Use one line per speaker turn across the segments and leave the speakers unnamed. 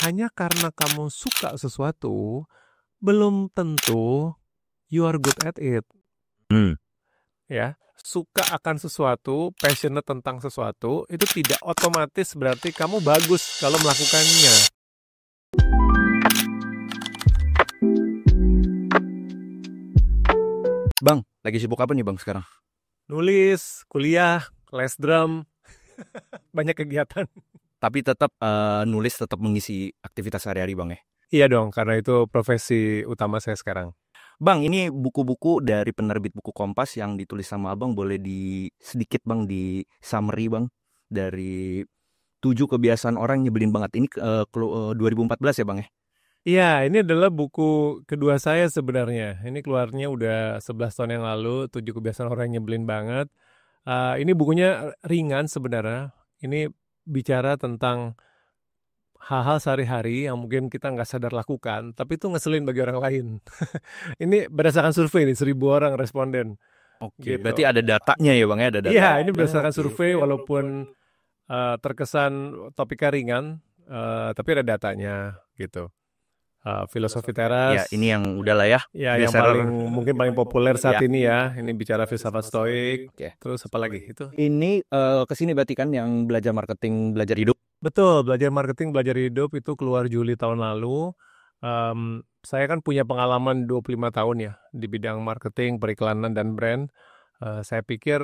hanya karena kamu suka sesuatu, belum tentu you are good at it. Ya, suka akan sesuatu, passionate tentang sesuatu, itu tidak otomatis berarti kamu bagus kalau melakukannya.
Bang, lagi sibuk apa nih Bang sekarang?
Nulis, kuliah, les drum, banyak kegiatan.
Tapi tetap nulis tetap mengisi aktivitas sehari-hari Bang ya?
Iya dong, karena itu profesi utama saya sekarang.
Bang, ini buku-buku dari penerbit Buku Kompas yang ditulis sama Abang, boleh sedikit Bang di summary Bang, dari 7 kebiasaan orang nyebelin banget. Ini 2014 ya Bang ya?
Iya, ini adalah buku kedua saya sebenarnya. Ini keluarnya udah 11 tahun yang lalu, 7 kebiasaan orang yang nyebelin banget. Ini bukunya ringan sebenarnya. Ini bicara tentang hal-hal sehari-hari yang mungkin kita nggak sadar lakukan, tapi itu ngeselin bagi orang lain. Ini berdasarkan survei nih, 1.000 orang responden.
Oke,
Gitu.
berarti ada datanya ya Bang ya? Ada data.
Iya, ini berdasarkan survei walaupun terkesan topiknya ringan, tapi ada datanya gitu. Filosofi teras.
Ya, ini yang udahlah ya.
Ya, yang mungkin paling populer saat ini ya. Ini bicara filsafat stoik.
Oke.
Terus apa lagi itu?
Ini kesini berarti kan yang belajar marketing, belajar hidup.
Betul, belajar marketing, belajar hidup itu keluar Juli tahun lalu. Saya kan punya pengalaman 25 tahun ya di bidang marketing, periklanan, dan brand. Saya pikir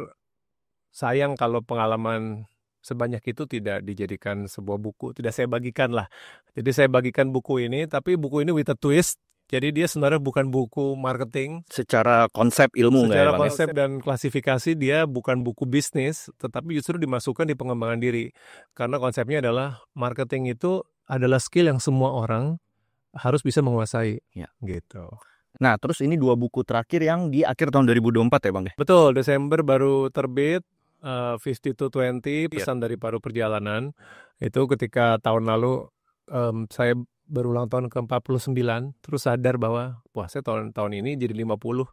sayang kalau pengalaman sebanyak itu tidak dijadikan sebuah buku, tidak saya bagikan lah. Jadi saya bagikan buku ini, tapi buku ini with a twist. Jadi dia sebenarnya bukan buku marketing.
Secara konsep ilmu
secara konsep dan klasifikasi dia bukan buku bisnis, tetapi justru dimasukkan di pengembangan diri. Karena konsepnya adalah marketing itu adalah skill yang semua orang harus bisa menguasai.
Ya.
Gitu.
Nah, terus ini 2 buku terakhir yang di akhir tahun 2024 ya Bang ya?
Betul, Desember baru terbit. 50 to 20, pesan dari paruh perjalanan. Itu ketika tahun lalu saya berulang tahun ke-49, terus sadar bahwa wah saya tahun ini jadi 50.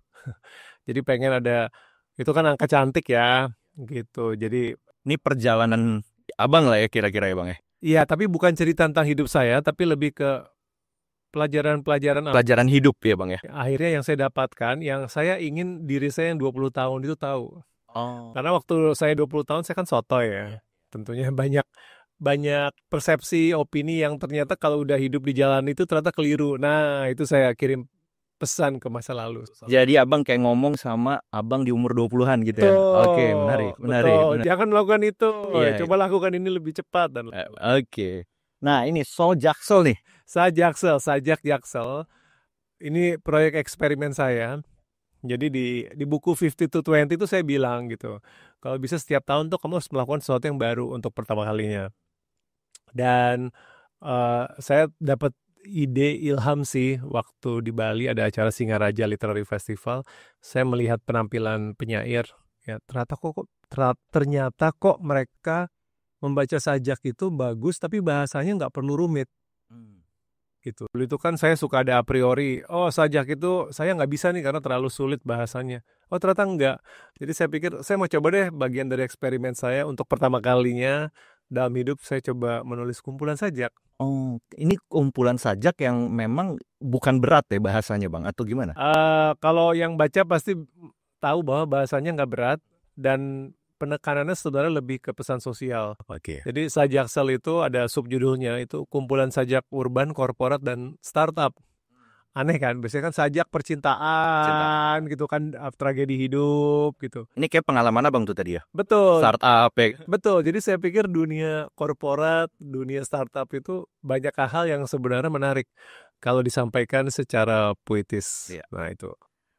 Jadi pengen ada, itu kan angka cantik ya gitu. Jadi
ini perjalanan Abang lah ya kira-kira ya Bang ya?
Iya, tapi bukan cerita tentang hidup saya, tapi lebih ke pelajaran
hidup ya Bang ya?
Akhirnya yang saya dapatkan, yang saya ingin diri saya yang 20 tahun itu tahu. Karena waktu saya 20 tahun saya kan sotoy ya. Tentunya banyak persepsi, opini yang ternyata kalau udah hidup di jalan itu ternyata keliru. Nah, itu saya kirim pesan ke masa lalu.
Jadi Abang kayak ngomong sama Abang di umur 20-an gitu ya? Oke, menarik.
Jangan melakukan itu.
Iya,
Coba lakukan ini lebih cepat.
Oke. Nah, ini Jaksel nih.
Sajak Jaksel. Ini proyek eksperimen saya. Jadi di buku 50 to 20 itu saya bilang gitu, kalau bisa setiap tahun tuh kamu harus melakukan sesuatu yang baru untuk pertama kalinya. Dan saya dapat ide ilham sih waktu di Bali ada acara Singaraja Literary Festival. Saya melihat penampilan penyair, ya ternyata kok mereka membaca sajak itu bagus, tapi bahasanya nggak perlu rumit. Gitu. Dulu itu kan saya suka ada a priori, sajak itu saya nggak bisa nih karena terlalu sulit bahasanya. Ternyata enggak. Jadi saya pikir saya mau coba deh bagian dari eksperimen saya untuk pertama kalinya dalam hidup saya coba menulis kumpulan sajak.
Ini kumpulan sajak yang memang bukan berat ya bahasanya Bang, atau gimana?
Kalau yang baca pasti tahu bahwa bahasanya nggak berat dan penekanannya sebenarnya lebih ke pesan sosial. Jadi Sajaksel itu ada subjudulnya, itu kumpulan sajak urban, korporat, dan startup. Aneh kan, biasanya kan sajak percintaan gitu kan, tragedi hidup gitu.
Ini kayak pengalaman Abang tuh tadi ya?
Betul.
Startup ya?
Betul, jadi saya pikir dunia korporat, dunia startup itu banyak hal yang sebenarnya menarik kalau disampaikan secara puitis. Nah itu.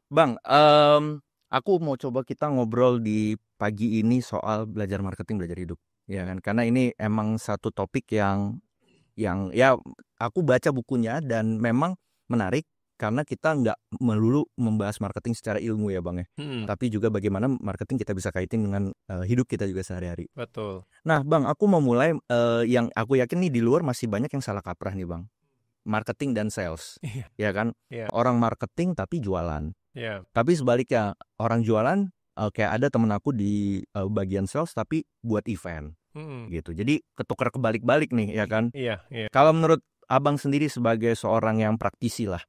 Bang, aku mau coba kita ngobrol di pagi ini soal belajar marketing, belajar hidup, ya kan? Karena ini emang satu topik yang ya aku baca bukunya dan memang menarik karena kita nggak melulu membahas marketing secara ilmu ya Bang ya, tapi juga bagaimana marketing kita bisa kaitin dengan hidup kita juga sehari-hari.
Betul.
Nah Bang, aku mau mulai yang aku yakin nih di luar masih banyak yang salah kaprah nih Bang, marketing dan sales, ya kan? Orang marketing tapi jualan. Tapi sebaliknya, orang jualan kayak ada temen aku di bagian sales tapi buat event gitu. Jadi ketukar kebalik-balik nih ya kan.
Iya.
Kalau menurut abang sendiri sebagai seorang yang praktisi lah,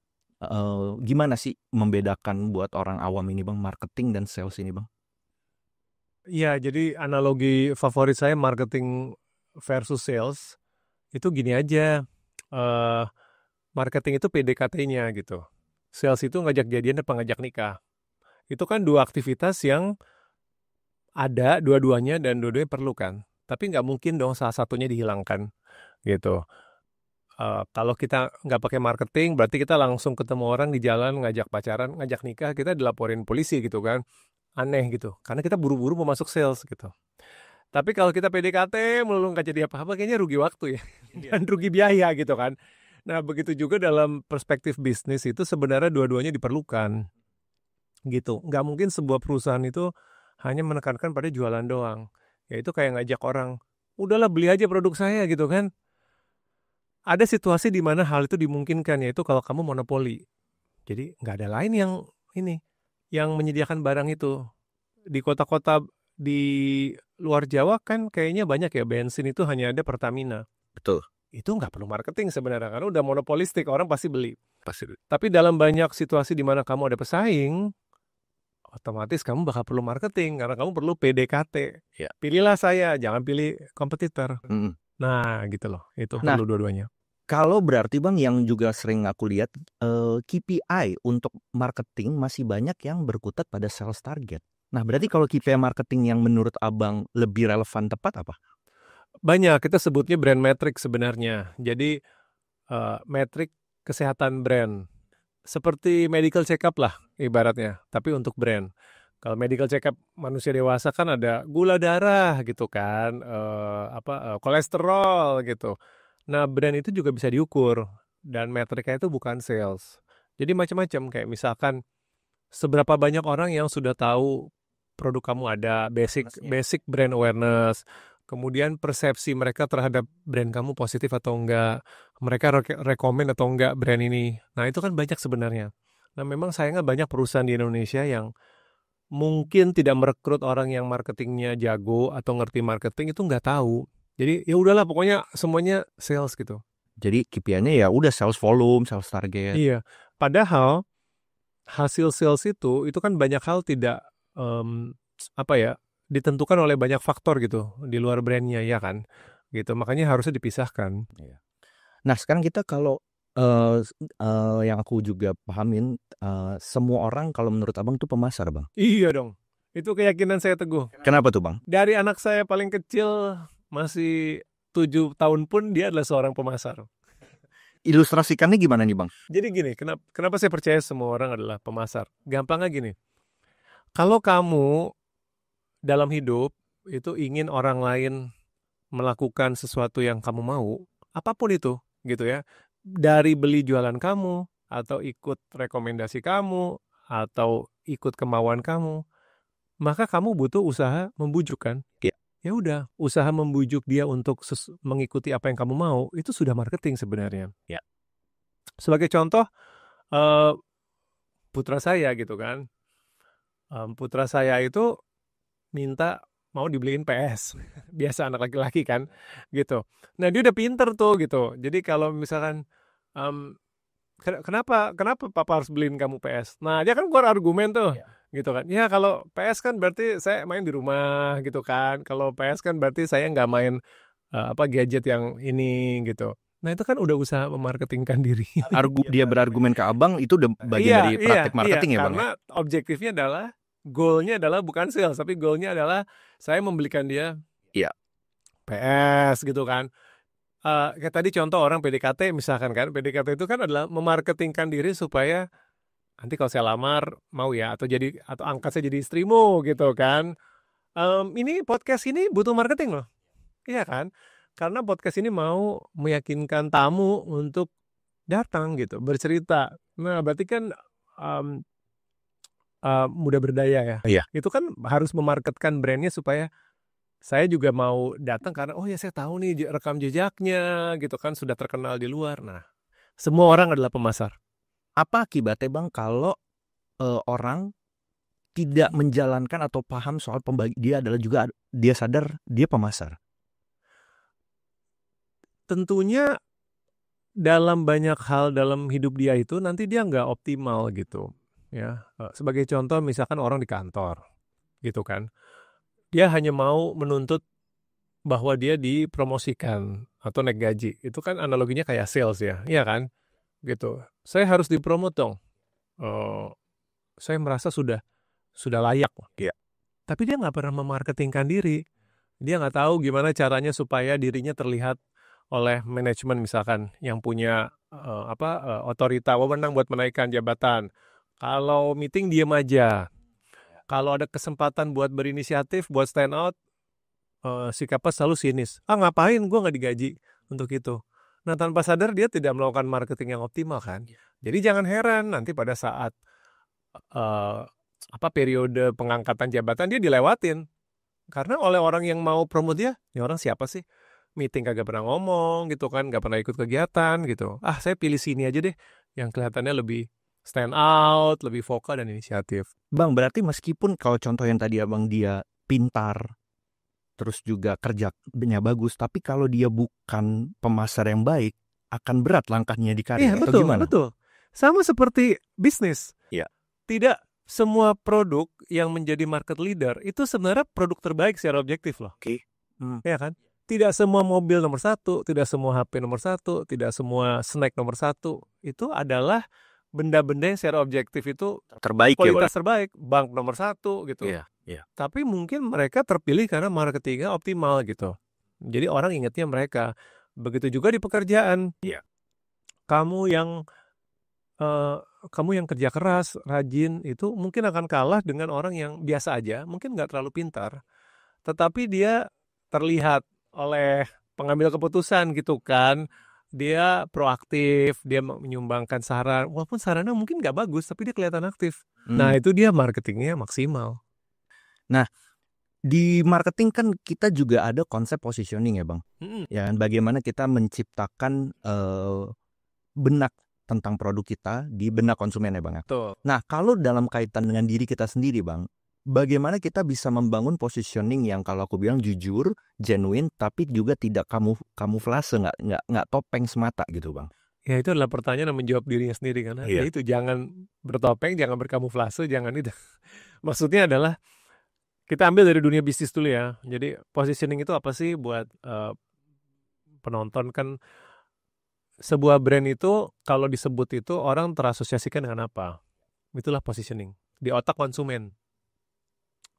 gimana sih membedakan buat orang awam ini bang, marketing dan sales ini bang?
Iya, jadi analogi favorit saya marketing versus sales itu gini aja. eh Marketing itu PDKT-nya gitu. Sales itu ngajak jadian apa ngajak nikah. Itu kan dua aktivitas yang ada dua-duanya dan dua-duanya perlu kan. Tapi nggak mungkin dong salah satunya dihilangkan gitu. Kalau kita nggak pakai marketing, berarti kita langsung ketemu orang di jalan, ngajak pacaran, ngajak nikah, kita dilaporin polisi gitu kan. Aneh gitu. Karena kita buru-buru mau masuk sales gitu. Tapi kalau kita PDKT melulu nggak jadi apa-apa, kayaknya rugi waktu ya. Dan rugi biaya gitu kan. Nah, begitu juga dalam perspektif bisnis itu sebenarnya dua-duanya diperlukan gitu. Nggak mungkin sebuah perusahaan itu hanya menekankan pada jualan doang. Yaitu kayak ngajak orang, udahlah beli aja produk saya gitu kan. Ada situasi di mana hal itu dimungkinkan, yaitu kalau kamu monopoli. Jadi nggak ada lain yang menyediakan barang itu. Di kota-kota di luar Jawa kan kayaknya banyak ya bensin itu hanya ada Pertamina.
Betul.
Itu nggak perlu marketing sebenarnya karena udah monopolistik, orang pasti beli. Tapi dalam banyak situasi di mana kamu ada pesaing, otomatis kamu bakal perlu marketing karena kamu perlu PDKT.
Ya.
Pilihlah saya, jangan pilih kompetitor.
Mm.
Nah, gitu loh. Itu
Nah,
perlu dua-duanya.
kalau berarti bang, yang juga sering aku lihat, KPI untuk marketing masih banyak yang berkutat pada sales target. Nah, berarti kalau KPI marketing yang menurut abang lebih relevan tepat apa?
Banyak, kita sebutnya brand metric sebenarnya. Jadi metrik kesehatan brand. Seperti medical check-up lah ibaratnya, tapi untuk brand. Kalau medical check-up manusia dewasa kan ada gula darah gitu kan, kolesterol gitu. Nah, brand itu juga bisa diukur dan metriknya itu bukan sales. Jadi macam-macam kayak misalkan seberapa banyak orang yang sudah tahu produk kamu ada, basic brand awareness. Kemudian persepsi mereka terhadap brand kamu positif atau enggak. Mereka rekomen atau enggak brand ini. Nah, itu kan banyak sebenarnya. Nah, memang sayangnya banyak perusahaan di Indonesia yang mungkin tidak merekrut orang yang marketingnya jago atau ngerti marketing itu nggak tahu. Jadi ya udahlah pokoknya semuanya sales gitu.
Jadi KPI-nya ya udah sales volume, sales target.
Iya. Padahal hasil sales itu kan banyak hal tidak ditentukan oleh banyak faktor gitu di luar brandnya ya kan. Gitu. Makanya harusnya dipisahkan.
Nah, sekarang kita kalau yang aku juga pahamin, semua orang kalau menurut abang tuh pemasar bang.
Iya dong. Itu keyakinan saya teguh.
Kenapa tuh bang?
Dari anak saya paling kecil masih 7 tahun pun dia adalah seorang pemasar.
Ilustrasikannya gimana nih bang?
Jadi gini, kenapa saya percaya semua orang adalah pemasar? Gampangnya gini, kalau kamu dalam hidup itu ingin orang lain melakukan sesuatu yang kamu mau, apapun itu, gitu ya, dari beli jualan kamu, atau ikut rekomendasi kamu, atau ikut kemauan kamu, maka kamu butuh usaha membujuk kan? Ya udah, usaha membujuk dia untuk mengikuti apa yang kamu mau, itu sudah marketing sebenarnya.
Ya.
Sebagai contoh, putra saya gitu kan, putra saya itu minta mau dibeliin PS, biasa anak laki-laki kan, gitu. Nah dia udah pinter tuh gitu. Jadi kalau misalkan kenapa papa harus beliin kamu PS? Nah dia kan keluar argumen tuh, gitu kan. Ya kalau PS kan berarti saya main di rumah gitu kan. Kalau PS kan berarti saya nggak main gadget yang ini gitu. Nah itu kan udah usaha memarketingkan diri.
Dia berargumen ke abang itu udah bagian dari praktik marketing ya bang?
Karena objektifnya adalah goalnya adalah bukan sales, tapi goalnya adalah saya membelikan dia PS gitu kan. Kayak tadi contoh orang PDKT misalkan kan, PDKT itu kan adalah memarketingkan diri supaya nanti kalau saya lamar mau ya atau angkat saya jadi istrimu gitu kan. Ini podcast ini butuh marketing loh, iya kan? Karena podcast ini mau meyakinkan tamu untuk datang gitu, bercerita. Nah berarti kan mudah berdaya ya.
Iya.
Itu kan harus memarketkan brandnya supaya saya juga mau datang karena oh ya saya tahu nih rekam jejaknya gitu kan sudah terkenal di luar. Nah, semua orang adalah pemasar.
Apa akibatnya bang kalau orang tidak menjalankan atau paham soal dia adalah juga dia sadar dia pemasar?
Tentunya dalam banyak hal dalam hidup dia itu nanti dia nggak optimal gitu ya. Sebagai contoh misalkan orang di kantor gitu kan, dia hanya mau menuntut bahwa dia dipromosikan atau naik gaji. Itu kan analoginya kayak sales ya, iya kan? Gitu. Saya harus dipromot dong. Eh, saya merasa sudah layak.
Iya.
Tapi dia nggak pernah memarketingkan diri. Dia nggak tahu gimana caranya supaya dirinya terlihat oleh manajemen misalkan yang punya otorita wewenang buat menaikkan jabatan. Kalau meeting diem aja. Kalau ada kesempatan buat berinisiatif, buat stand out, sikapnya selalu sinis. Ngapain gue nggak digaji untuk itu. Nah tanpa sadar dia tidak melakukan marketing yang optimal kan. Jadi jangan heran nanti pada saat eh, periode pengangkatan jabatan dia dilewatin. Karena oleh orang yang mau promote dia, ini orang siapa sih? Meeting kagak pernah ngomong gitu kan, nggak pernah ikut kegiatan gitu. Saya pilih sini aja deh, yang kelihatannya lebih stand out, lebih vokal dan inisiatif.
Bang, berarti meskipun kalau contoh yang tadi abang dia pintar, terus juga kerjanya bagus, tapi kalau dia bukan pemasar yang baik, akan berat langkahnya di karir.
Iya
Atau
betul,
gimana?
betul. Sama seperti bisnis.
Iya.
Tidak semua produk yang menjadi market leader itu sebenarnya produk terbaik secara objektif loh.
Oke.
Ya kan? Tidak semua mobil nomor 1, tidak semua HP nomor 1, tidak semua snack nomor 1. Itu adalah benda-benda yang secara objektif itu
Terbaik ya,
kualitas
Bang?
terbaik, bank nomor 1 gitu.
Iya, iya.
Tapi mungkin mereka terpilih karena marketingnya optimal gitu. Jadi orang ingatnya mereka. Begitu juga di pekerjaan.
Iya.
Kamu yang kerja keras, rajin, itu mungkin akan kalah dengan orang yang biasa aja, mungkin nggak terlalu pintar, tetapi dia terlihat oleh pengambil keputusan gitu kan, dia proaktif, dia menyumbangkan saran, walaupun sarannya mungkin nggak bagus, tapi dia kelihatan aktif. Nah itu dia marketingnya maksimal.
Nah, di marketing kan kita juga ada konsep positioning ya Bang. Ya, bagaimana kita menciptakan benak tentang produk kita di benak konsumen ya Bang.
Betul.
Nah, kalau dalam kaitan dengan diri kita sendiri Bang, bagaimana kita bisa membangun positioning yang kalau aku bilang jujur, genuine, tapi juga tidak kamuflase, nggak topeng semata gitu Bang.
Ya itu adalah pertanyaan yang menjawab dirinya sendiri karena ya itu jangan bertopeng, jangan berkamuflase, jangan itu. Maksudnya adalah kita ambil dari dunia bisnis dulu ya. Jadi positioning itu apa sih buat penonton kan? Sebuah brand itu kalau disebut itu orang terasosiasikan dengan apa? Itulah positioning di otak konsumen.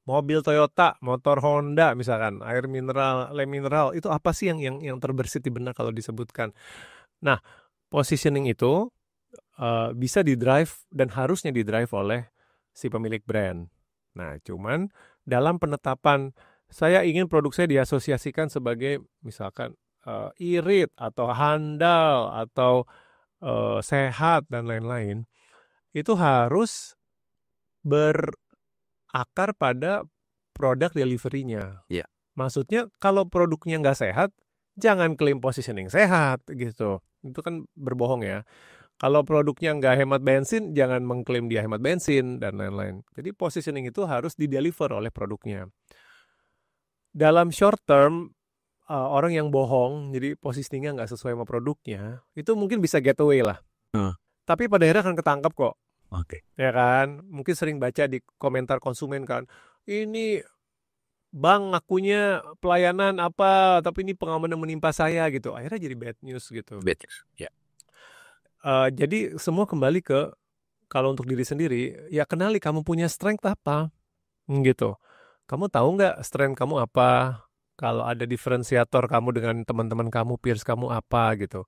Mobil Toyota, motor Honda misalkan, air mineral, le mineral, itu apa sih yang terbersit di benak kalau disebutkan? Nah, positioning itu bisa di-drive dan harusnya di-drive oleh si pemilik brand. Nah, cuman dalam penetapan saya ingin produk saya diasosiasikan sebagai misalkan irit atau handal atau sehat dan lain-lain, itu harus berakar pada produk delivery-nya.
Iya.
Maksudnya kalau produknya nggak sehat, jangan klaim positioning sehat gitu. Itu kan berbohong ya. Kalau produknya nggak hemat bensin, jangan mengklaim dia hemat bensin dan lain-lain. Jadi positioning itu harus dideliver oleh produknya. Dalam short term, orang yang bohong, jadi positioningnya nggak sesuai sama produknya, itu mungkin bisa get away lah. Tapi pada akhirnya akan ketangkap kok.
Oke.
Ya kan? Mungkin sering baca di komentar konsumen kan, ini Bang ngakunya pelayanan apa, tapi ini pengamanan menimpa saya gitu. Akhirnya jadi bad news gitu.
Bad news, ya.
Jadi semua kembali ke, kalau untuk diri sendiri, ya kenali kamu punya strength apa, gitu. Kamu tahu nggak strength kamu apa? Kalau ada diferensiator kamu dengan teman-teman kamu, peers kamu apa gitu.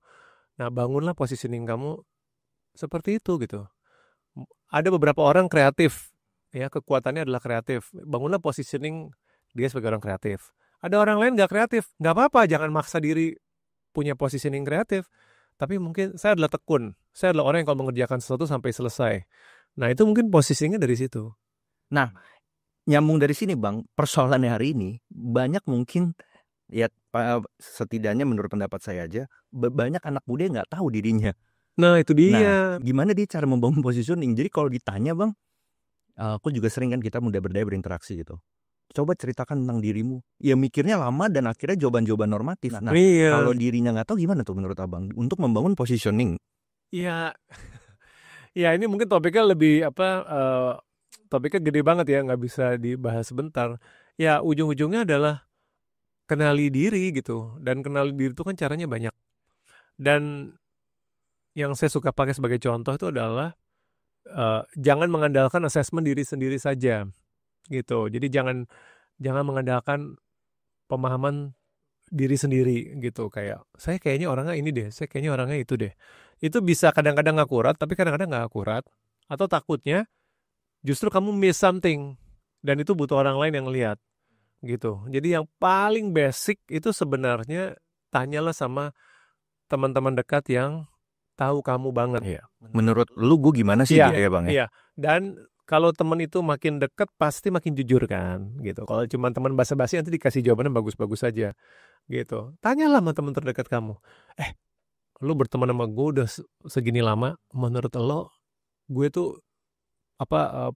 Nah, bangunlah positioning kamu seperti itu gitu. Ada beberapa orang kreatif, ya kekuatannya adalah kreatif. Bangunlah positioning dia sebagai orang kreatif. Ada orang lain nggak kreatif, nggak apa-apa, jangan maksa diri punya positioning kreatif. Tapi mungkin saya adalah tekun, saya adalah orang yang kalau mengerjakan sesuatu sampai selesai. Nah itu mungkin posisinya dari situ.
Nah, nyambung dari sini Bang, persoalannya hari ini banyak mungkin ya setidaknya menurut pendapat saya aja banyak anak muda nggak tahu dirinya.
Nah itu dia.
Nah, gimana dia cara membangun positioning? Jadi kalau ditanya Bang, aku juga sering kan kita muda berdaya berinteraksi gitu. coba ceritakan tentang dirimu. Ya mikirnya lama dan akhirnya jawaban-jawaban normatif. Nah,
Iya.
kalau dirinya nggak tahu gimana tuh menurut abang untuk membangun positioning?
Ya, ya ini mungkin topiknya lebih topiknya gede banget ya, nggak bisa dibahas sebentar. Ya ujung-ujungnya adalah kenali diri gitu, dan kenali diri itu kan caranya banyak. Dan yang saya suka pakai sebagai contoh itu adalah jangan mengandalkan asesmen diri sendiri saja gitu. Jadi jangan jangan mengandalkan pemahaman diri sendiri gitu, kayak saya kayaknya orangnya ini deh, saya kayaknya orangnya itu deh. Itu bisa kadang-kadang akurat, tapi kadang-kadang nggak akurat. Atau takutnya justru kamu miss something dan itu butuh orang lain yang lihat gitu. Jadi yang paling basic itu sebenarnya tanyalah sama teman-teman dekat yang tahu kamu banget.
Iya. Menurut lu gue gimana sih
Iya,
gitu ya bang ya?
iya. Dan kalau teman itu makin dekat pasti makin jujur kan gitu. Kalau cuma teman basa-basi nanti dikasih jawabannya bagus-bagus saja gitu. Tanyalah sama teman terdekat kamu. Lu berteman sama gue udah segini lama, menurut lo gue tuh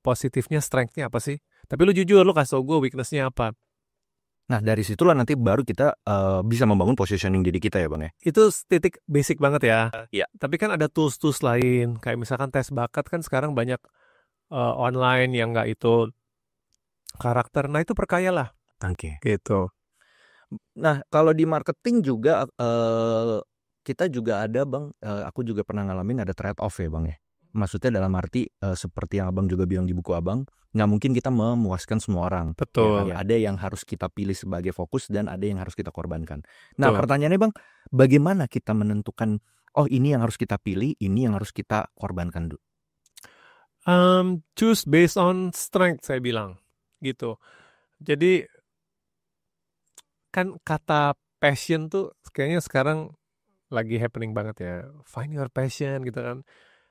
positifnya, strength-nya apa sih? Tapi lu jujur, lu kasih tau gue weakness-nya apa.
Nah dari situlah nanti baru kita bisa membangun positioning diri kita ya bang ya.
Itu titik basic banget ya.
Iya.
Tapi kan ada tools-tools lain, kayak misalkan tes bakat kan sekarang banyak online yang nggak itu karakter. Nah itu perkayalah
Oke.
gitu.
Nah kalau di marketing juga kita juga ada bang, aku juga pernah ngalamin ada trade off ya bang ya. Maksudnya dalam arti seperti yang abang juga bilang di buku abang, nggak mungkin kita memuaskan semua orang.
Betul.
Ya kan? Ada yang harus kita pilih sebagai fokus dan ada yang harus kita korbankan. Nah
Betul.
pertanyaannya bang, bagaimana kita menentukan oh ini yang harus kita pilih, ini yang harus kita korbankan dulu?
Choose based on strength, saya bilang gitu. Jadi kan kata passion tuh kayaknya sekarang lagi happening banget ya. Find your passion gitu kan.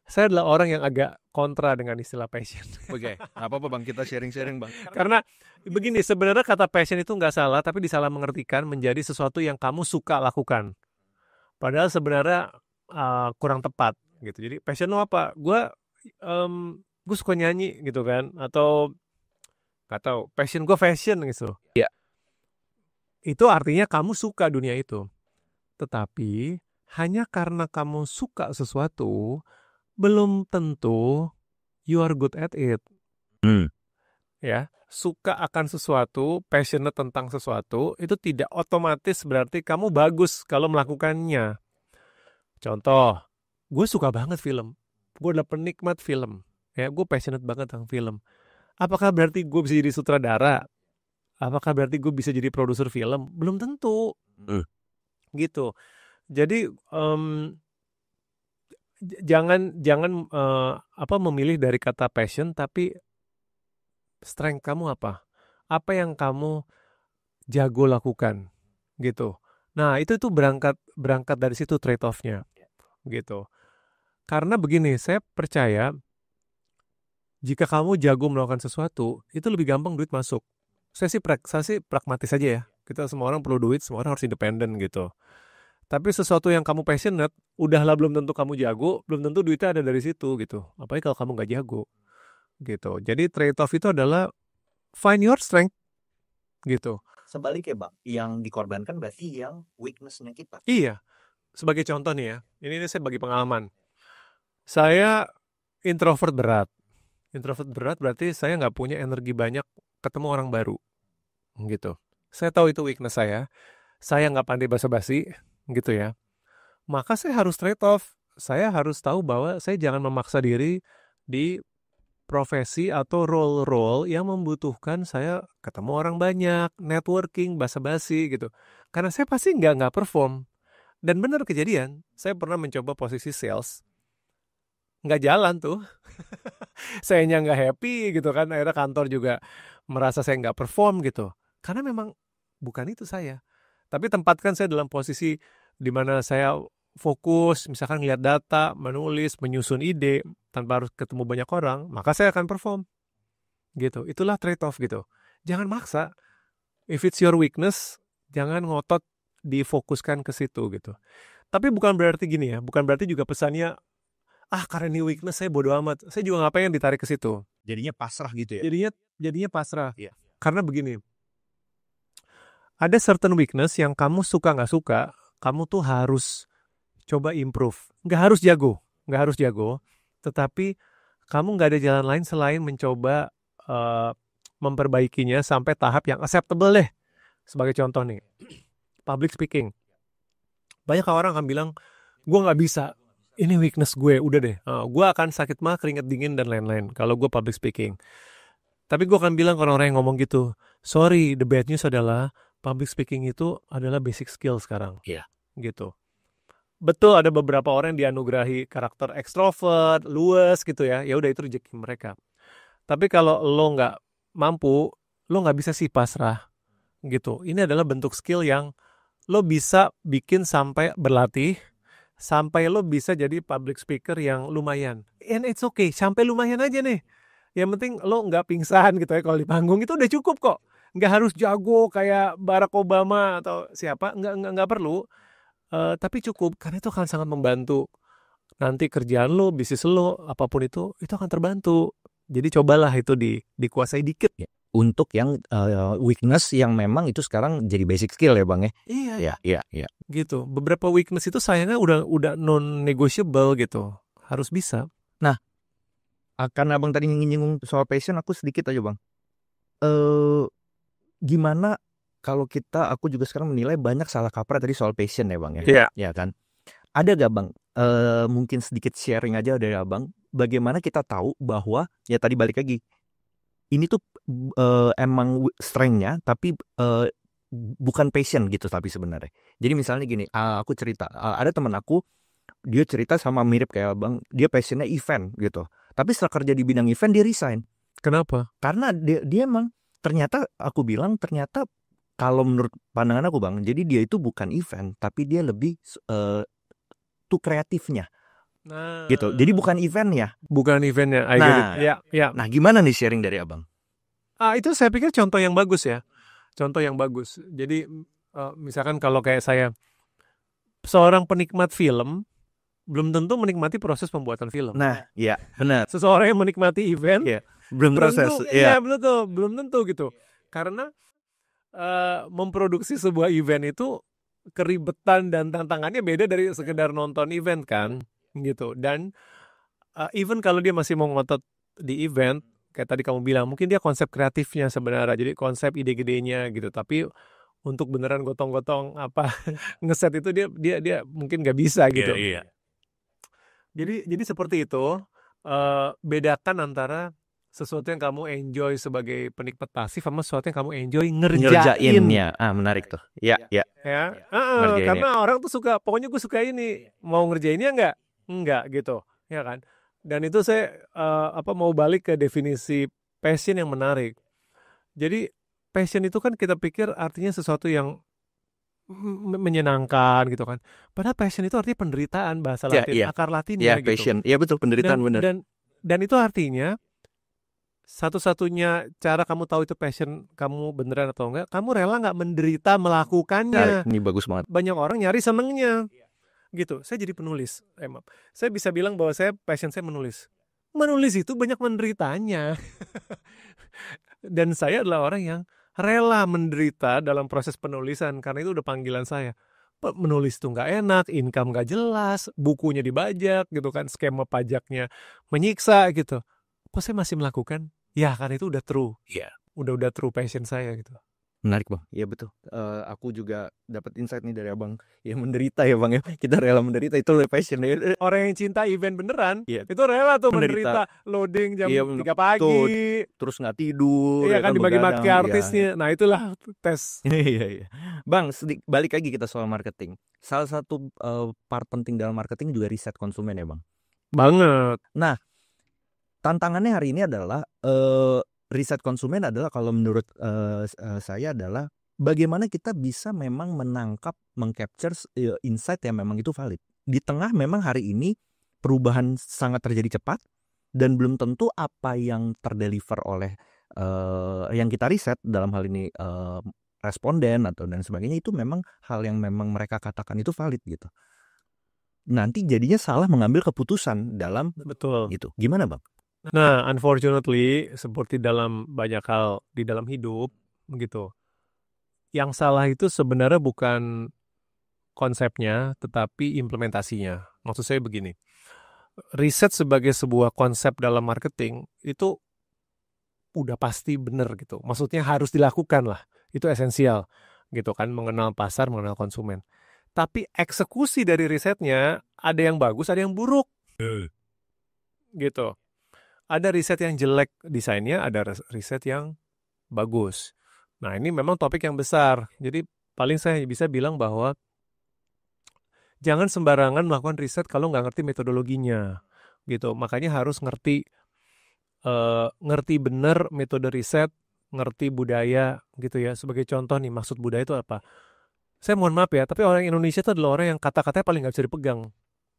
Saya adalah orang yang agak kontra dengan istilah passion.
Oke, apa-apa bang, kita sharing-sharing bang.
Karena begini, sebenarnya kata passion itu nggak salah, tapi disalah mengertikan menjadi sesuatu yang kamu suka lakukan. Padahal sebenarnya kurang tepat gitu. Jadi passion lo apa? Gue suka nyanyi gitu kan, atau nggak tahu. Passion gue fashion gitu.
Iya.
Itu artinya kamu suka dunia itu. Tetapi hanya karena kamu suka sesuatu, belum tentu you are good at it. Ya, suka akan sesuatu, passionate tentang sesuatu, itu tidak otomatis berarti kamu bagus kalau melakukannya. Contoh, gue suka banget film. Gue adalah penikmat film. Ya, gue passionate banget tentang film. Apakah berarti gue bisa jadi sutradara? Apakah berarti gue bisa jadi produser film? Belum tentu. Gitu. Jadi jangan memilih dari kata passion, tapi strength kamu apa? Apa yang kamu jago lakukan gitu. Nah, itu tuh berangkat dari situ trade off-nya. Gitu. Karena begini, saya percaya jika kamu jago melakukan sesuatu, itu lebih gampang duit masuk. Saya sih pragmatis aja ya. Kita semua orang perlu duit, semua orang harus independen gitu. Tapi sesuatu yang kamu passionate, udahlah belum tentu kamu jago, belum tentu duitnya ada dari situ gitu. Apalagi kalau kamu nggak jago gitu. Jadi trade off itu adalah find your strength gitu.
Sebaliknya bang, yang dikorbankan berarti yang weakness-nya kita.
Iya. Sebagai contoh nih ya, ini saya bagi pengalaman. Saya introvert berat. Introvert berat berarti saya nggak punya energi banyak ketemu orang baru gitu. Saya tahu itu weakness saya. Saya nggak pandai basa-basi gitu ya. Maka saya harus trade off. Saya harus tahu bahwa saya jangan memaksa diri di profesi atau role-role yang membutuhkan saya ketemu orang banyak, networking, basa-basi gitu. Karena saya pasti nggak perform. Dan benar kejadian, saya pernah mencoba posisi sales. Nggak jalan tuh. Sayanya nggak happy gitu kan. Akhirnya kantor juga merasa saya nggak perform gitu. Karena memang bukan itu saya. Tapi tempatkan saya dalam posisi di mana saya fokus, misalkan ngeliat data, menulis, menyusun ide, tanpa harus ketemu banyak orang, maka saya akan perform. Gitu. Itulah trade-off gitu. Jangan maksa. If it's your weakness, jangan ngotot difokuskan ke situ gitu. Tapi bukan berarti gini ya, bukan berarti juga pesannya, karena ini weakness saya bodo amat. Saya juga nggak pengen ditarik ke situ.
Jadinya pasrah gitu ya?
Jadinya pasrah.
Iya.
Karena begini, ada certain weakness yang kamu suka nggak suka, kamu tuh harus coba improve. Nggak harus jago, tetapi kamu nggak ada jalan lain selain mencoba memperbaikinya sampai tahap yang acceptable deh. Sebagai contoh nih, public speaking. Banyak orang akan bilang, gue nggak bisa, ini weakness gue, udah deh. Gue akan sakit mah, keringet dingin, dan lain-lain kalau gue public speaking. Tapi gue akan bilang ke orang-orang yang ngomong gitu, sorry, the bad news adalah public speaking itu adalah basic skill sekarang.
Iya.
Gitu. Betul ada beberapa orang yang dianugerahi karakter ekstrovert, luwes gitu ya. Ya udah itu rezeki mereka. Tapi kalau lo nggak mampu, lo nggak bisa sih pasrah gitu. Ini adalah bentuk skill yang lo bisa bikin sampai berlatih, sampai lo bisa jadi public speaker yang lumayan. And it's okay, sampai lumayan aja nih. Yang penting lo nggak pingsan gitu ya kalau di panggung, itu udah cukup kok. Nggak harus jago kayak Barack Obama atau siapa, nggak perlu. Tapi cukup, karena itu akan sangat membantu. Nanti kerjaan lo, bisnis lo, apapun itu akan terbantu. Jadi cobalah itu dikuasai dikit.
Ya. Untuk yang weakness yang memang itu sekarang jadi basic skill ya Bang ya.
Iya.
Iya.
Gitu. Beberapa weakness itu sayangnya udah non-negotiable gitu. Harus bisa.
Nah, karena Abang tadi nyinggung soal passion, aku sedikit aja Bang. Gimana kalau aku juga sekarang menilai banyak salah kaprah tadi soal passion ya Bang ya.
Iya.
Ya kan. Ada gak Bang, mungkin sedikit sharing aja dari Abang, bagaimana kita tahu bahwa, ya tadi balik lagi, ini tuh emang strength-nya, tapi bukan passion gitu tapi sebenarnya. Jadi misalnya gini, aku cerita, ada teman aku, dia cerita sama mirip kayak Abang, dia passionnya event gitu. Tapi setelah kerja di bidang event, dia resign.
Kenapa?
Karena dia emang, ternyata aku bilang, ternyata kalau menurut pandangan aku Bang, jadi dia itu bukan event, tapi dia lebih tuh kreatifnya.
Nah,
Gitu. Jadi bukan eventnya.
bukan eventnya. I get it. Ya.
Nah, gimana nih sharing dari Abang?
Itu saya pikir contoh yang bagus ya. Contoh yang bagus. Jadi misalkan kalau kayak saya, seorang penikmat film belum tentu menikmati proses pembuatan film.
Nah, iya, benar.
Seseorang yang menikmati event,
Belum proses.
Iya, belum tentu gitu. Karena memproduksi sebuah event itu keribetan dan tantangannya beda dari sekedar nonton event kan, gitu. Dan even kalau dia masih mau ngotot di event, kayak tadi kamu bilang, mungkin dia konsep kreatifnya sebenarnya, jadi konsep ide-idenya gitu. Tapi untuk beneran gotong-gotong ngeset itu dia mungkin nggak bisa gitu.
Iya.
Jadi seperti itu. Bedakan antara sesuatu yang kamu enjoy sebagai penikmat pasif sama sesuatu yang kamu enjoy ngerjainnya.
Menarik tuh. Iya.
Karena orang tuh suka, pokoknya gue suka ini, mau ngerjainnya enggak gitu, ya kan? Dan itu saya mau balik ke definisi passion yang menarik. Jadi passion itu kan kita pikir artinya sesuatu yang menyenangkan gitu kan. Padahal passion itu artinya penderitaan, bahasa Latin, akar Latinnya gitu.
Passion. Iya betul, penderitaan benar.
Dan itu artinya satu-satunya cara kamu tahu itu passion kamu beneran atau enggak, kamu rela nggak menderita melakukannya.
Ini bagus banget.
Banyak orang nyari senengnya gitu. Saya jadi penulis, saya bisa bilang bahwa passion saya menulis. Menulis itu banyak menderitanya. Dan saya adalah orang yang rela menderita dalam proses penulisan, karena itu udah panggilan saya. Menulis itu nggak enak, income nggak jelas, bukunya dibajak gitu kan, skema pajaknya menyiksa gitu. Kok saya masih melakukan? Ya karena itu udah true.
Iya.
Udah true passion saya gitu.
Menarik Bang, iya betul. Aku juga dapat insight nih dari Abang. Ya menderita ya Bang ya, kita rela menderita, itu passion.
Orang yang cinta event beneran, itu rela tuh menderita loading jam 3 pagi.
Terus nggak tidur.
Iya kan, dibagi-bagi artisnya. Nah itulah tes.
Iya. Bang, balik lagi kita soal marketing. Salah satu part penting dalam marketing juga riset konsumen ya Bang.
Banget.
Nah, tantangannya hari ini adalah riset konsumen adalah, kalau menurut saya adalah bagaimana kita bisa memang mengcapture insight yang memang itu valid. Di tengah memang hari ini perubahan sangat terjadi cepat dan belum tentu apa yang terdeliver oleh yang kita riset, dalam hal ini responden atau dan sebagainya, itu memang hal yang memang mereka katakan itu valid gitu. Nanti jadinya salah mengambil keputusan dalam gitu. Gimana Bang?
Nah, unfortunately, seperti dalam banyak hal di dalam hidup gitu, yang salah itu sebenarnya bukan konsepnya, tetapi implementasinya. Maksud saya begini, riset sebagai sebuah konsep dalam marketing itu udah pasti benar gitu. Maksudnya harus dilakukan lah, itu esensial gitu kan, mengenal pasar, mengenal konsumen. Tapi eksekusi dari risetnya ada yang bagus, ada yang buruk gitu. Ada riset yang jelek desainnya, ada riset yang bagus. Nah, ini memang topik yang besar. Jadi paling saya bisa bilang bahwa jangan sembarangan melakukan riset kalau nggak ngerti metodologinya gitu. Makanya harus ngerti benar metode riset, ngerti budaya gitu ya. Sebagai contoh nih, maksud budaya itu apa? Saya mohon maaf ya, tapi orang Indonesia itu adalah orang yang kata-katanya paling nggak bisa dipegang.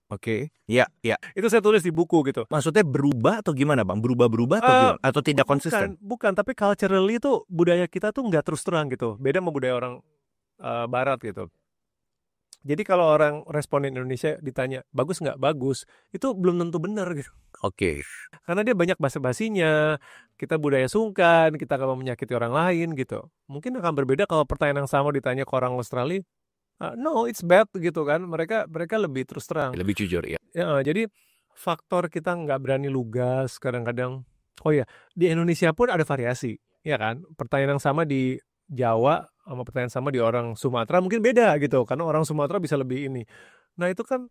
Oke. Ya.
Itu saya tulis di buku gitu.
Maksudnya berubah atau gimana, Bang? Berubah-berubah atau gimana? Atau tidak konsisten?
Bukan, tapi culturally itu budaya kita tuh nggak terus terang gitu. Beda sama budaya orang Barat gitu. Jadi kalau orang responden Indonesia ditanya, bagus nggak? Bagus. Itu belum tentu benar gitu.
Oke.
Karena dia banyak basa-basinya, kita budaya sungkan, kita nggak mau menyakiti orang lain gitu. Mungkin akan berbeda kalau pertanyaan yang sama ditanya ke orang Australia, no, it's bad gitu kan. Mereka lebih terus terang.
Lebih jujur ya.
Ya, jadi faktor kita nggak berani lugas kadang-kadang. Oh ya, di Indonesia pun ada variasi, ya kan? Pertanyaan yang sama di Jawa sama pertanyaan sama di orang Sumatera mungkin beda gitu, karena orang Sumatera bisa lebih ini. Nah, itu kan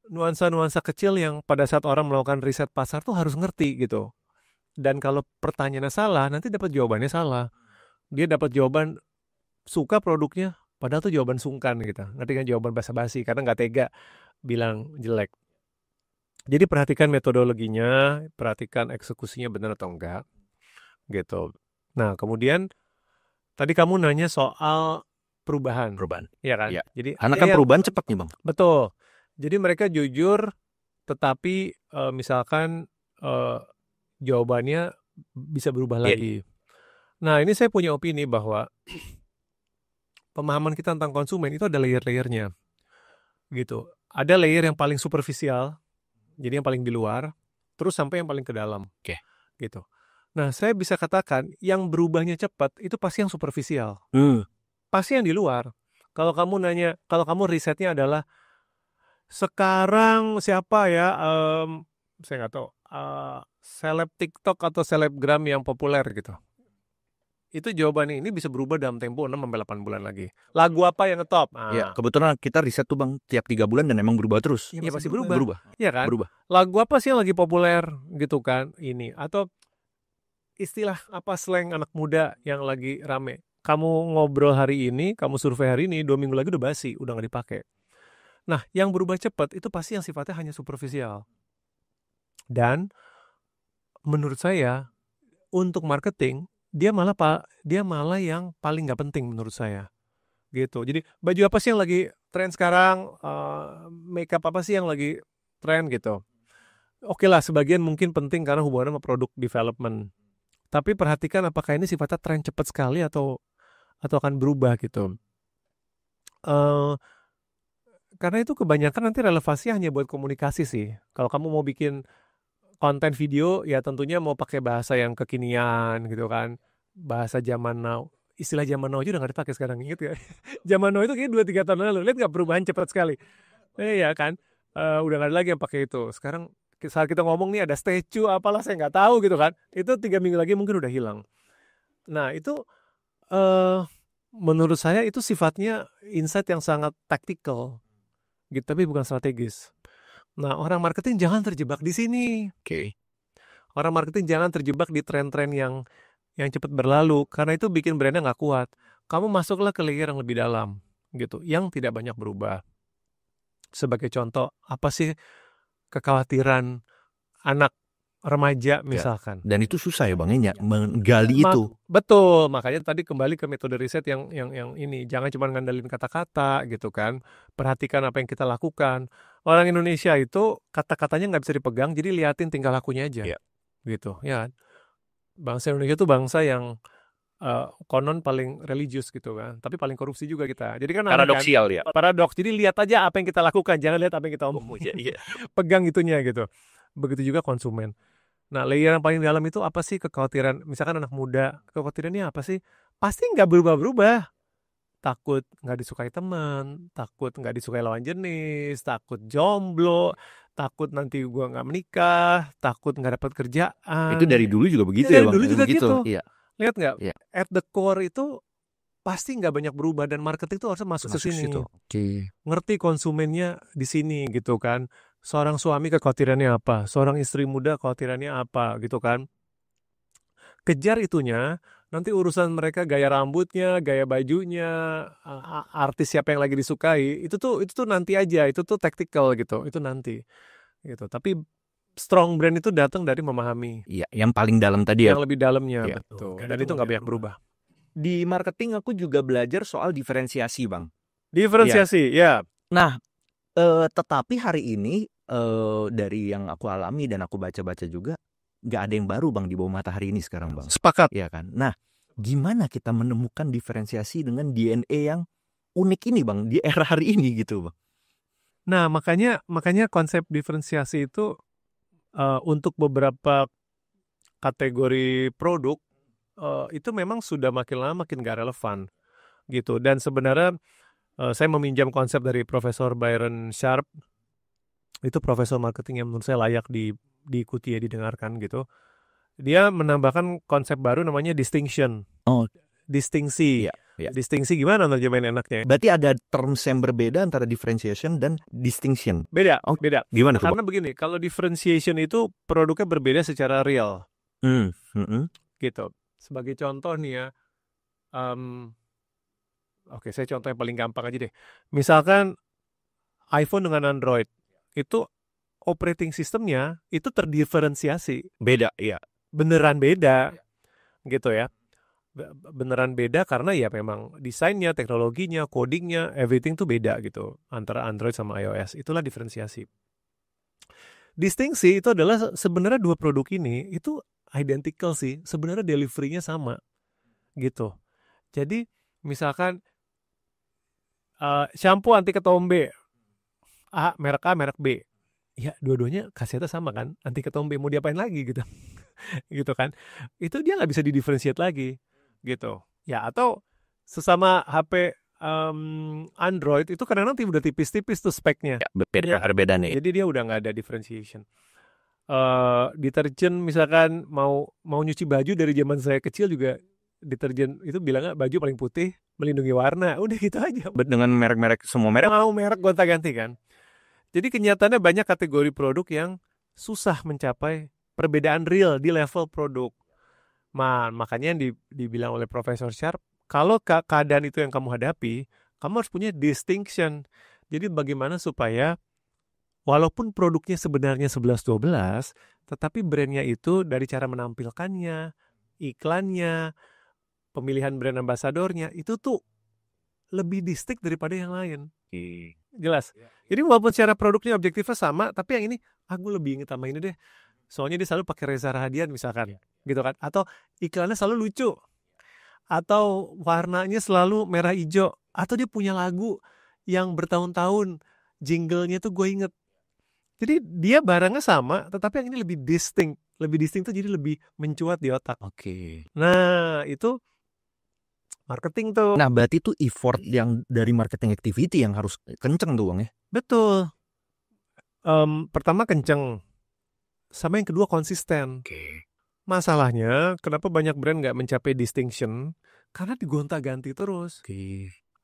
nuansa-nuansa kecil yang pada saat orang melakukan riset pasar tuh harus ngerti gitu. Dan kalau pertanyaannya salah, nanti dapat jawabannya salah. Dia dapat jawaban suka produknya, padahal tuh jawaban sungkan gitu. Ngerti kan, jawaban basa-basi karena nggak tega bilang jelek. Jadi perhatikan metodologinya, perhatikan eksekusinya benar atau enggak gitu. Nah, kemudian tadi kamu nanya soal perubahan. Iya kan?
Ya.
Jadi
Karena kan perubahan cepat nih, Bang.
Betul. Jadi mereka jujur, tetapi misalkan jawabannya bisa berubah lagi. Nah, ini saya punya opini bahwa pemahaman kita tentang konsumen itu ada layer-layernya. Gitu. Ada layer yang paling superficial, jadi yang paling di luar, terus sampai yang paling ke dalam. Gitu. Nah, saya bisa katakan yang berubahnya cepat itu pasti yang superficial. Pasti yang di luar. Kalau kamu nanya, kalau kamu risetnya adalah sekarang siapa ya, saya nggak tahu, seleb TikTok atau selebgram yang populer gitu. Itu jawabannya ini bisa berubah dalam tempo 6-8 bulan lagi. Lagu apa yang ngetop?
Ya, kebetulan kita riset tuh, Bang, tiap 3 bulan dan emang berubah terus.
Iya, pasti berubah. Iya kan?
Berubah.
Lagu apa sih yang lagi populer gitu kan? Ini atau istilah apa slang anak muda yang lagi rame? Kamu ngobrol hari ini, kamu survei hari ini, 2 minggu lagi udah basi, udah nggak dipakai. Nah, yang berubah cepat itu pasti yang sifatnya hanya superficial. Dan menurut saya untuk marketing dia malah yang paling nggak penting menurut saya. Gitu. Jadi baju apa sih yang lagi tren sekarang? Makeup apa sih yang lagi tren gitu? Oke lah, sebagian mungkin penting karena hubungannya sama produk development. Tapi perhatikan apakah ini sifatnya tren cepat sekali atau akan berubah gitu. Karena itu kebanyakan nanti relevansinya hanya buat komunikasi sih. Kalau kamu mau bikin konten video, ya tentunya mau pakai bahasa yang kekinian gitu kan. Bahasa zaman now. Istilah zaman now aja udah gak dipakai sekarang, inget ya? Zaman now itu kayaknya 2-3 tahun lalu. Lihat gak perubahan cepat sekali? Iya kan? Udah gak ada lagi yang pakai itu. Sekarang saat kita ngomong nih ada statue apalah saya nggak tahu gitu kan. Itu 3 minggu lagi mungkin udah hilang. Nah itu menurut saya itu sifatnya insight yang sangat tactical gitu, tapi bukan strategis. Nah, orang marketing jangan terjebak di sini. Orang marketing jangan terjebak di tren-tren yang cepat berlalu, karena itu bikin brandnya nggak kuat. Kamu masuklah ke layer yang lebih dalam gitu, yang tidak banyak berubah. Sebagai contoh, apa sih kekhawatiran anak remaja misalkan?
Dan itu susah ya, Bang, menggali itu.
Betul, makanya tadi kembali ke metode riset yang ini, jangan cuma ngandelin kata-kata gitu kan. Perhatikan apa yang kita lakukan. Orang Indonesia itu kata-katanya nggak bisa dipegang, jadi liatin tingkah lakunya aja. Gitu, ya. Bangsa Indonesia itu bangsa yang konon paling religius gitu kan, tapi paling korupsi juga kita. Jadi kan
paradoksial ya.
Paradoks. Jadi lihat aja apa yang kita lakukan, jangan lihat apa yang kita omong. Pegang itunya gitu. Begitu juga konsumen. Nah, layer yang paling dalam itu apa sih kekhawatiran? Misalkan anak muda, kekhawatirannya apa sih? Pasti nggak berubah-berubah. takut nggak disukai teman, takut nggak disukai lawan jenis, takut jomblo, takut nanti gue nggak menikah, takut nggak dapat kerjaan.
Itu dari dulu juga begitu
Dari
ya Bang?
dulu juga
Begitu,
gitu.
iya.
Lihat nggak?
Iya.
At the core itu pasti nggak banyak berubah, dan marketing itu harusnya masuk ke sini.
Oke.
Ngerti konsumennya di sini gitu kan. Seorang suami kekhawatirannya apa, seorang istri muda kekhawatirannya apa gitu kan. Kejar itunya, nanti urusan mereka gaya rambutnya, gaya bajunya, artis siapa yang lagi disukai, itu tuh nanti aja, itu tuh tactical gitu, itu nanti gitu. Tapi strong brand itu datang dari memahami
Iya, yang paling dalam tadi ya.
yang lebih dalamnya,
Iya.
betul. Dan itu nggak banyak berubah.
Di marketing aku juga belajar soal diferensiasi, Bang.
Diferensiasi, ya.
Nah, tetapi hari ini dari yang aku alami dan aku baca-baca juga, nggak ada yang baru Bang di bawah matahari ini sekarang Bang.
Sepakat.
Iya kan. Nah, gimana kita menemukan diferensiasi dengan DNA yang unik ini Bang di era hari ini gitu Bang?
Nah, makanya konsep diferensiasi itu untuk beberapa kategori produk itu memang sudah makin lama makin gak relevan gitu. Dan sebenarnya saya meminjam konsep dari Profesor Byron Sharp, itu profesor marketing yang menurut saya layak diikuti ya, didengarkan gitu. Dia menambahkan konsep baru namanya distinction.
Oh,
distingsi.
Iya.
Distingsi gimana nerjemahin enaknya?
Berarti ada terms yang berbeda antara differentiation dan distinction.
Beda,
Oh,
beda.
Gimana tuh?
Karena begini, kalau differentiation itu produknya berbeda secara real. Gitu. Sebagai contoh nih ya, oke, saya contoh yang paling gampang aja deh. Misalkan iPhone dengan Android, itu operating systemnya itu terdiferensiasi.
Beda, iya.
Beneran beda, gitu ya. Beneran beda karena ya memang desainnya, teknologinya, codingnya, everything tuh beda gitu antara Android sama iOS. Itulah diferensiasi. Distingsi itu adalah sebenarnya dua produk ini itu identical sih, sebenarnya delivery-nya sama gitu. Jadi misalkan shampoo anti ketombe, merek A, merek B, ya dua-duanya khasiatnya sama kan, anti ketombe, mau diapain lagi gitu. Gitu kan, itu dia nggak bisa didiferensiate lagi gitu ya. Atau sesama HP Android itu kadang-kadang udah tipis-tipis tuh speknya
Ya, berbeda nih.
jadi dia udah nggak ada differentiation. Deterjen misalkan mau nyuci baju, dari zaman saya kecil juga deterjen itu bilangnya baju paling putih melindungi warna, udah gitu aja.
Dengan merek-merek, semua merek
Mau merek gonta-ganti kan. Jadi kenyataannya banyak kategori produk yang susah mencapai perbedaan real di level produk. Makanya yang dibilang oleh Profesor Sharp, kalau keadaan itu yang kamu hadapi, kamu harus punya distinction. Jadi bagaimana supaya walaupun produknya sebenarnya 11-12, tetapi brandnya itu dari cara menampilkannya, iklannya, pemilihan brand ambasadornya, itu tuh lebih distinct daripada yang lain. Jelas. Jadi walaupun secara produknya objektifnya sama, tapi yang ini aku lebih ingin tambah ini deh. Soalnya dia selalu pakai Reza Rahadian misalkan, gitu kan? Atau iklannya selalu lucu, atau warnanya selalu merah hijau, atau dia punya lagu yang bertahun-tahun jinglenya tuh gue inget. Jadi dia barangnya sama, tetapi yang ini lebih distinct. Lebih distinct tuh jadi lebih mencuat di otak.
Oke.
Nah itu marketing tuh.
Nah berarti itu effort yang dari marketing activity yang harus kenceng tuh Bang ya?
Betul. Pertama kenceng, sama yang kedua konsisten. Masalahnya kenapa banyak brand nggak mencapai distinction? Karena digonta-ganti terus.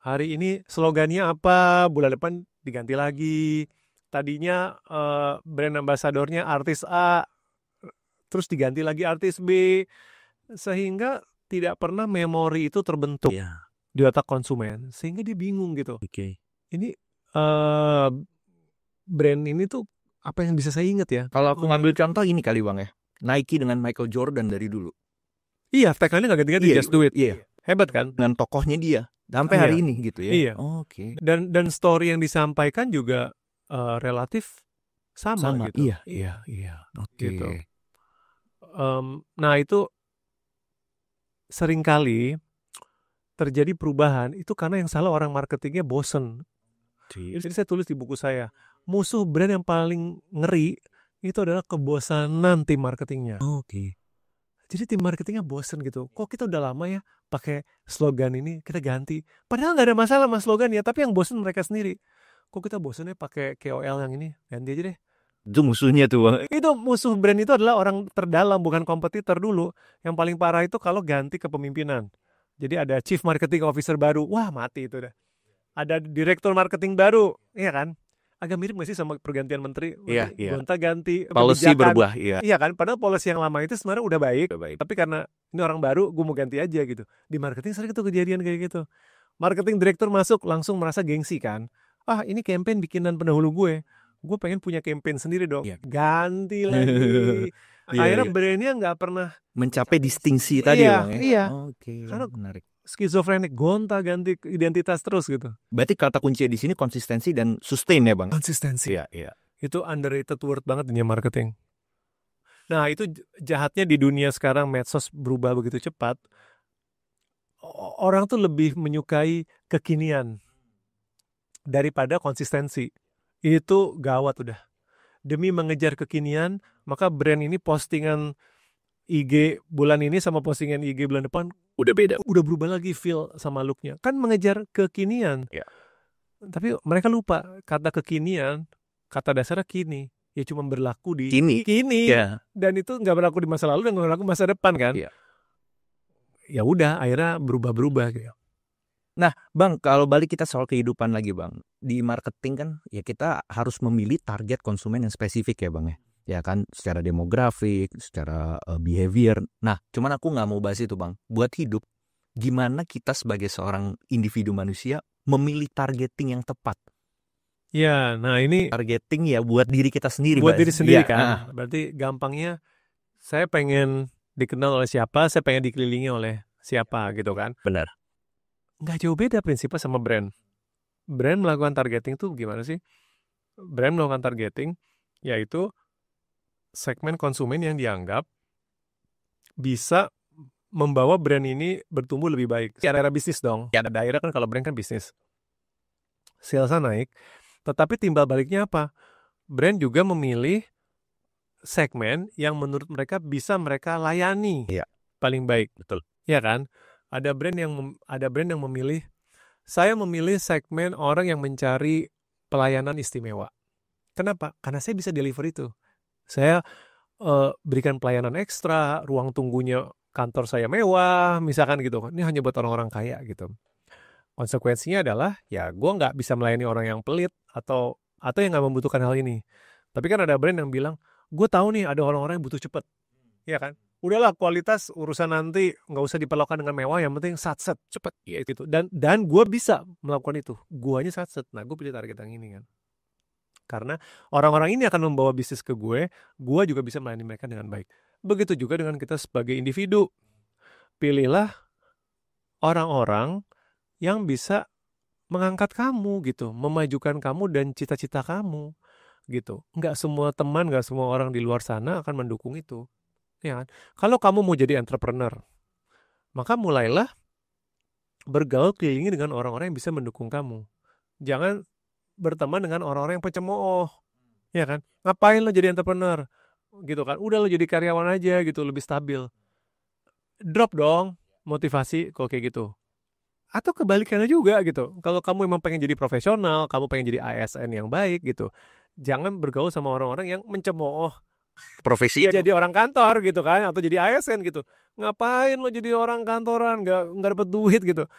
Hari ini slogannya apa, bulan depan diganti lagi. Tadinya brand ambasadornya artis A, terus diganti lagi artis B, sehingga tidak pernah memori itu terbentuk di otak konsumen, sehingga dia bingung gitu. Ini brand ini tuh apa yang bisa saya ingat ya?
Kalau aku ngambil contoh ini kali Bang ya, Nike dengan Michael Jordan dari dulu.
Iya, tagline-nya nggak ganti-ganti, just do it.
Iya.
Hebat kan?
Dengan tokohnya dia sampai hari ini gitu ya.
Iya.
Oke.
Dan story yang disampaikan juga relatif sama gitu.
Iya. Oke.
Gitu. Nah itu seringkali terjadi perubahan itu karena yang salah orang marketingnya bosen. Jadi saya tulis di buku saya, musuh brand yang paling ngeri itu adalah kebosanan tim marketingnya.
Oke.
Jadi tim marketingnya bosen gitu. Kok kita udah lama ya pakai slogan ini, kita ganti. Padahal nggak ada masalah sama slogan ya, tapi yang bosen mereka sendiri. Kok kita bosen ya pakai KOL yang ini, ganti aja deh.
Itu musuhnya tuh Bang.
Itu musuh brand itu adalah orang terdalam, bukan kompetitor dulu. Yang paling parah itu kalau ganti kepemimpinan. Jadi ada chief marketing officer baru, wah mati itu dah. Ada direktur marketing baru, iya kan? Agak mirip gak sih sama pergantian menteri?
Iya, iya.
Gonta ganti
Policy
kebijakan.
berubah, iya.
Iya kan? Padahal policy yang lama itu sebenarnya udah baik.
Udah baik.
Tapi karena ini orang baru, gue mau ganti aja gitu. Di marketing sering tuh kejadian kayak gitu. Marketing direktur masuk langsung merasa gengsi kan. Ah ini campaign bikinan pendahulu gue. Gue pengen punya campaign sendiri dong.
Iya.
Ganti lagi. Akhirnya brandnya nggak pernah
mencapai distingsi tadi
Iya,
Bang ya.
iya.
Oke,
Karena
menarik.
skizofrenik, gonta ganti identitas terus gitu.
Berarti kata kunci di sini konsistensi dan sustain ya Bang.
Konsistensi.
Iya, iya.
Itu underrated word banget dunia marketing. Nah itu jahatnya di dunia sekarang medsos berubah begitu cepat. Orang tuh lebih menyukai kekinian daripada konsistensi. Itu gawat udah. Demi mengejar kekinian, maka brand ini postingan IG bulan ini sama postingan IG bulan depan
Udah beda.
udah berubah lagi feel sama looknya. Kan mengejar kekinian.
Ya.
Tapi mereka lupa kata kekinian, kata dasarnya kini. Ya cuma berlaku di
Kini. Ya.
Dan itu nggak berlaku di masa lalu dan nggak berlaku masa depan kan.
Ya.
Ya udah akhirnya berubah-berubah gitu.
Nah Bang, kalau balik kita soal kehidupan lagi Bang. Di marketing kan ya kita harus memilih target konsumen yang spesifik ya Bang ya. Ya kan secara demografik, secara behavior. Nah cuman aku nggak mau bahas itu Bang. Buat hidup, gimana kita sebagai seorang individu manusia memilih targeting yang tepat?
Ya, nah ini
targeting ya buat diri kita sendiri.
Buat diri sendiri
ya,
kan. Berarti gampangnya saya pengen dikenal oleh siapa, saya pengen dikelilingi oleh siapa gitu kan.
Benar.
Nggak jauh beda prinsipnya sama brand. Brand melakukan targeting tuh gimana sih? Brand melakukan targeting yaitu segmen konsumen yang dianggap bisa membawa brand ini bertumbuh lebih baik. Era bisnis dong. Ya, daerah kan kalau brand kan bisnis. Salesnya naik. Tetapi timbal baliknya apa? Brand juga memilih segmen yang menurut mereka bisa mereka layani paling baik.
Betul.
Ya kan? Ada brand yang memilih, saya memilih segmen orang yang mencari pelayanan istimewa. Kenapa? Karena saya bisa deliver itu. Saya berikan pelayanan ekstra, ruang tunggunya kantor saya mewah, misalkan gitu. Ini hanya buat orang-orang kaya gitu. Konsekuensinya adalah, ya gue nggak bisa melayani orang yang pelit atau yang nggak membutuhkan hal ini. Tapi kan ada brand yang bilang, gue tahu nih ada orang-orang yang butuh cepet. Ya kan? Udahlah kualitas urusan nanti nggak usah diperlakukan dengan mewah, yang penting satset cepet ya gitu. Dan gue bisa melakukan itu. Guanya satset. Nah gue pilih target yang ini kan. Karena orang-orang ini akan membawa bisnis ke gue juga bisa melayani mereka dengan baik. Begitu juga dengan kita sebagai individu. Pilihlah orang-orang yang bisa mengangkat kamu gitu, memajukan kamu dan cita-cita kamu gitu. Nggak semua teman, nggak semua orang di luar sana akan mendukung itu. Ya kan? Kalau kamu mau jadi entrepreneur, maka mulailah bergaul kelilingi dengan orang-orang yang bisa mendukung kamu. Jangan berteman dengan orang-orang yang pencemooh. Ya kan? Ngapain lo jadi entrepreneur? Gitu kan. Udah lo jadi karyawan aja gitu, lebih stabil. Drop dong motivasi kalau kayak gitu. Atau kebalikannya juga gitu. Kalau kamu memang pengen jadi profesional, kamu pengen jadi ASN yang baik gitu, jangan bergaul sama orang-orang yang mencemooh
profesi
jadi orang kantor gitu kan, atau jadi ASN gitu. Ngapain lo jadi orang kantoran, nggak dapet duit gitu.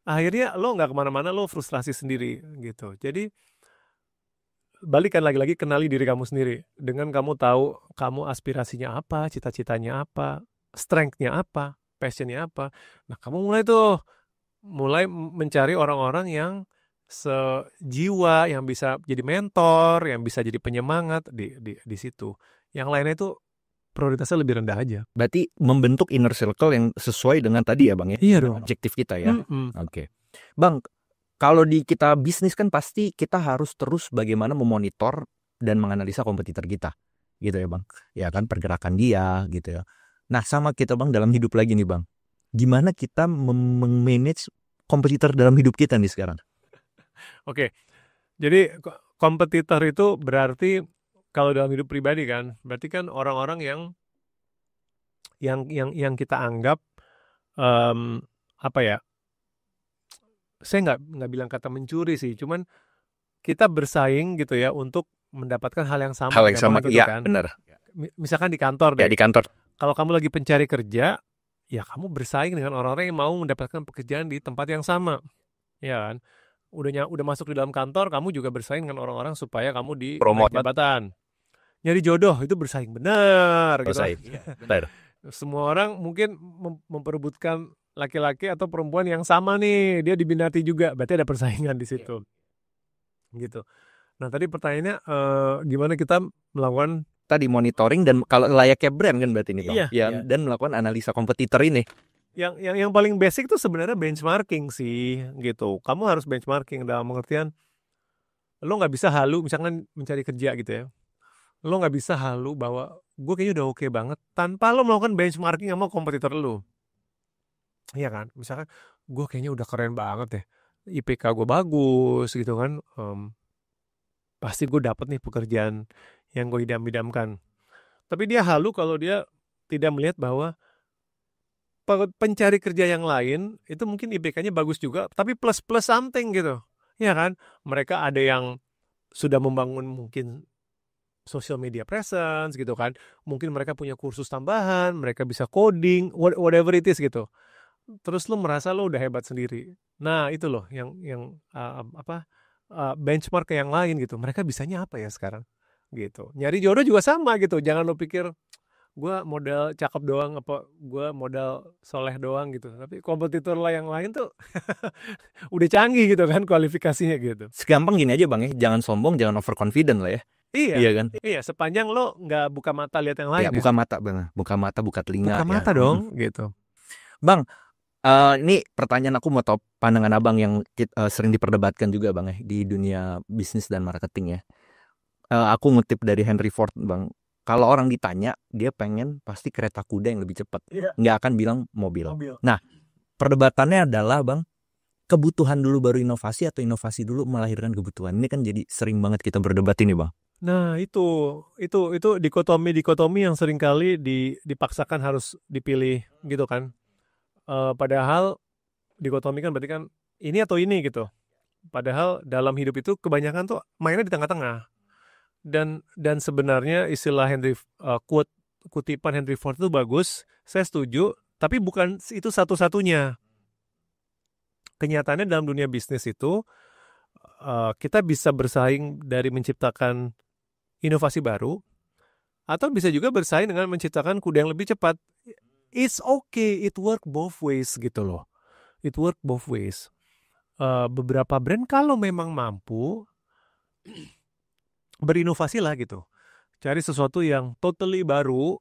Akhirnya lo nggak kemana-mana, lo frustrasi sendiri gitu. Jadi balikan lagi-lagi, kenali diri kamu sendiri. Dengan kamu tahu kamu aspirasinya apa, cita-citanya apa, strength-nya apa, passion-nya apa. Nah kamu mulai mencari orang-orang yang sejiwa, yang bisa jadi mentor, yang bisa jadi penyemangat di situ. Yang lainnya itu prioritasnya lebih rendah aja.
Berarti membentuk inner circle yang sesuai dengan tadi ya Bang ya?
Iya dong.
Objektif kita ya? Oke. Bang, kalau di kita bisnis kan pasti kita harus terus bagaimana memonitor dan menganalisa kompetitor kita. Gitu ya Bang? Ya kan, pergerakan dia gitu ya. Nah sama kita Bang dalam hidup lagi nih Bang. Gimana kita memanage kompetitor dalam hidup kita nih sekarang?
Oke. Jadi kompetitor itu berarti kalau dalam hidup pribadi kan, berarti kan orang-orang yang yang kita anggap apa ya? Saya nggak bilang kata mencuri sih, cuman kita bersaing gitu ya untuk mendapatkan hal yang sama,
Hal yang sama,
gampang gitu
iya
kan.
benar.
Misalkan di kantor
Ya
deh,
di kantor.
kalau kamu lagi pencari kerja, ya kamu bersaing dengan orang-orang yang mau mendapatkan pekerjaan di tempat yang sama, ya kan? Udah masuk di dalam kantor, kamu juga bersaing dengan orang-orang supaya kamu naik
Promote.
jabatan. Nyari jodoh itu bersaing benar gitu.
Bersaing. Benar.
Semua orang mungkin memperebutkan laki-laki atau perempuan yang sama nih, dia diminati juga, berarti ada persaingan di situ. Gitu. Nah, tadi pertanyaannya gimana kita melakukan
Tadi monitoring dan kalau layaknya brand kan berarti ini Bang.
Iya.
Ya, dan melakukan analisa kompetitor ini.
yang paling basic tuh sebenarnya benchmarking sih gitu. Kamu harus benchmarking dalam pengertian lo nggak bisa halu misalkan mencari kerja gitu ya. Lo nggak bisa halu bahwa gue kayaknya udah oke banget tanpa lo melakukan benchmarking sama kompetitor lo. Iya kan? Misalkan gue kayaknya udah keren banget ya. IPK gue bagus gitu kan. Pasti gue dapet nih pekerjaan yang gue idam-idamkan. Tapi dia halu kalau dia tidak melihat bahwa pencari kerja yang lain itu mungkin IPK-nya bagus juga, tapi plus something gitu. Ya kan? Mereka ada yang sudah membangun mungkin social media presence gitu kan. Mungkin mereka punya kursus tambahan, mereka bisa coding, whatever it is gitu. Terus lo merasa lo udah hebat sendiri. Nah, itu loh yang benchmark ke yang lain gitu. Mereka bisanya apa ya sekarang? Gitu. Nyari jodoh juga sama gitu. Jangan lo pikir gue modal cakep doang apa gue modal soleh doang gitu. Tapi kompetitor lah yang lain tuh udah canggih gitu kan kualifikasinya gitu.
Segampang gini aja Bang ya, jangan sombong, jangan overconfident lah ya.
Iya
kan?
Iya, sepanjang lo nggak buka mata lihat yang lain
Ya, buka mata Bang. Buka mata, buka telinga.
Buka mata
ya.
dong gitu.
Bang, ini pertanyaan aku mau tahu pandangan Abang yang sering diperdebatkan juga Bang ya di dunia bisnis dan marketing ya. Aku ngutip dari Henry Ford Bang. Kalau orang ditanya, dia pengen pasti kereta kuda yang lebih cepat. Nggak akan bilang mobil. Nah, perdebatannya adalah Bang, kebutuhan dulu baru inovasi atau inovasi dulu melahirkan kebutuhan. Ini kan jadi sering banget kita berdebat ini Bang.
Nah, itu dikotomi yang seringkali dipaksakan harus dipilih gitu kan. Padahal dikotomi kan berarti kan ini atau ini gitu. Padahal dalam hidup itu kebanyakan tuh mainnya di tengah-tengah. Dan sebenarnya istilah kutipan Henry Ford itu bagus, saya setuju, tapi bukan itu satu-satunya. Kenyataannya dalam dunia bisnis itu kita bisa bersaing dari menciptakan inovasi baru, atau bisa juga bersaing dengan menciptakan kuda yang lebih cepat. It's okay, it work both ways gitu loh. It work both ways. Beberapa brand kalau memang mampu berinovasi lah gitu. Cari sesuatu yang totally baru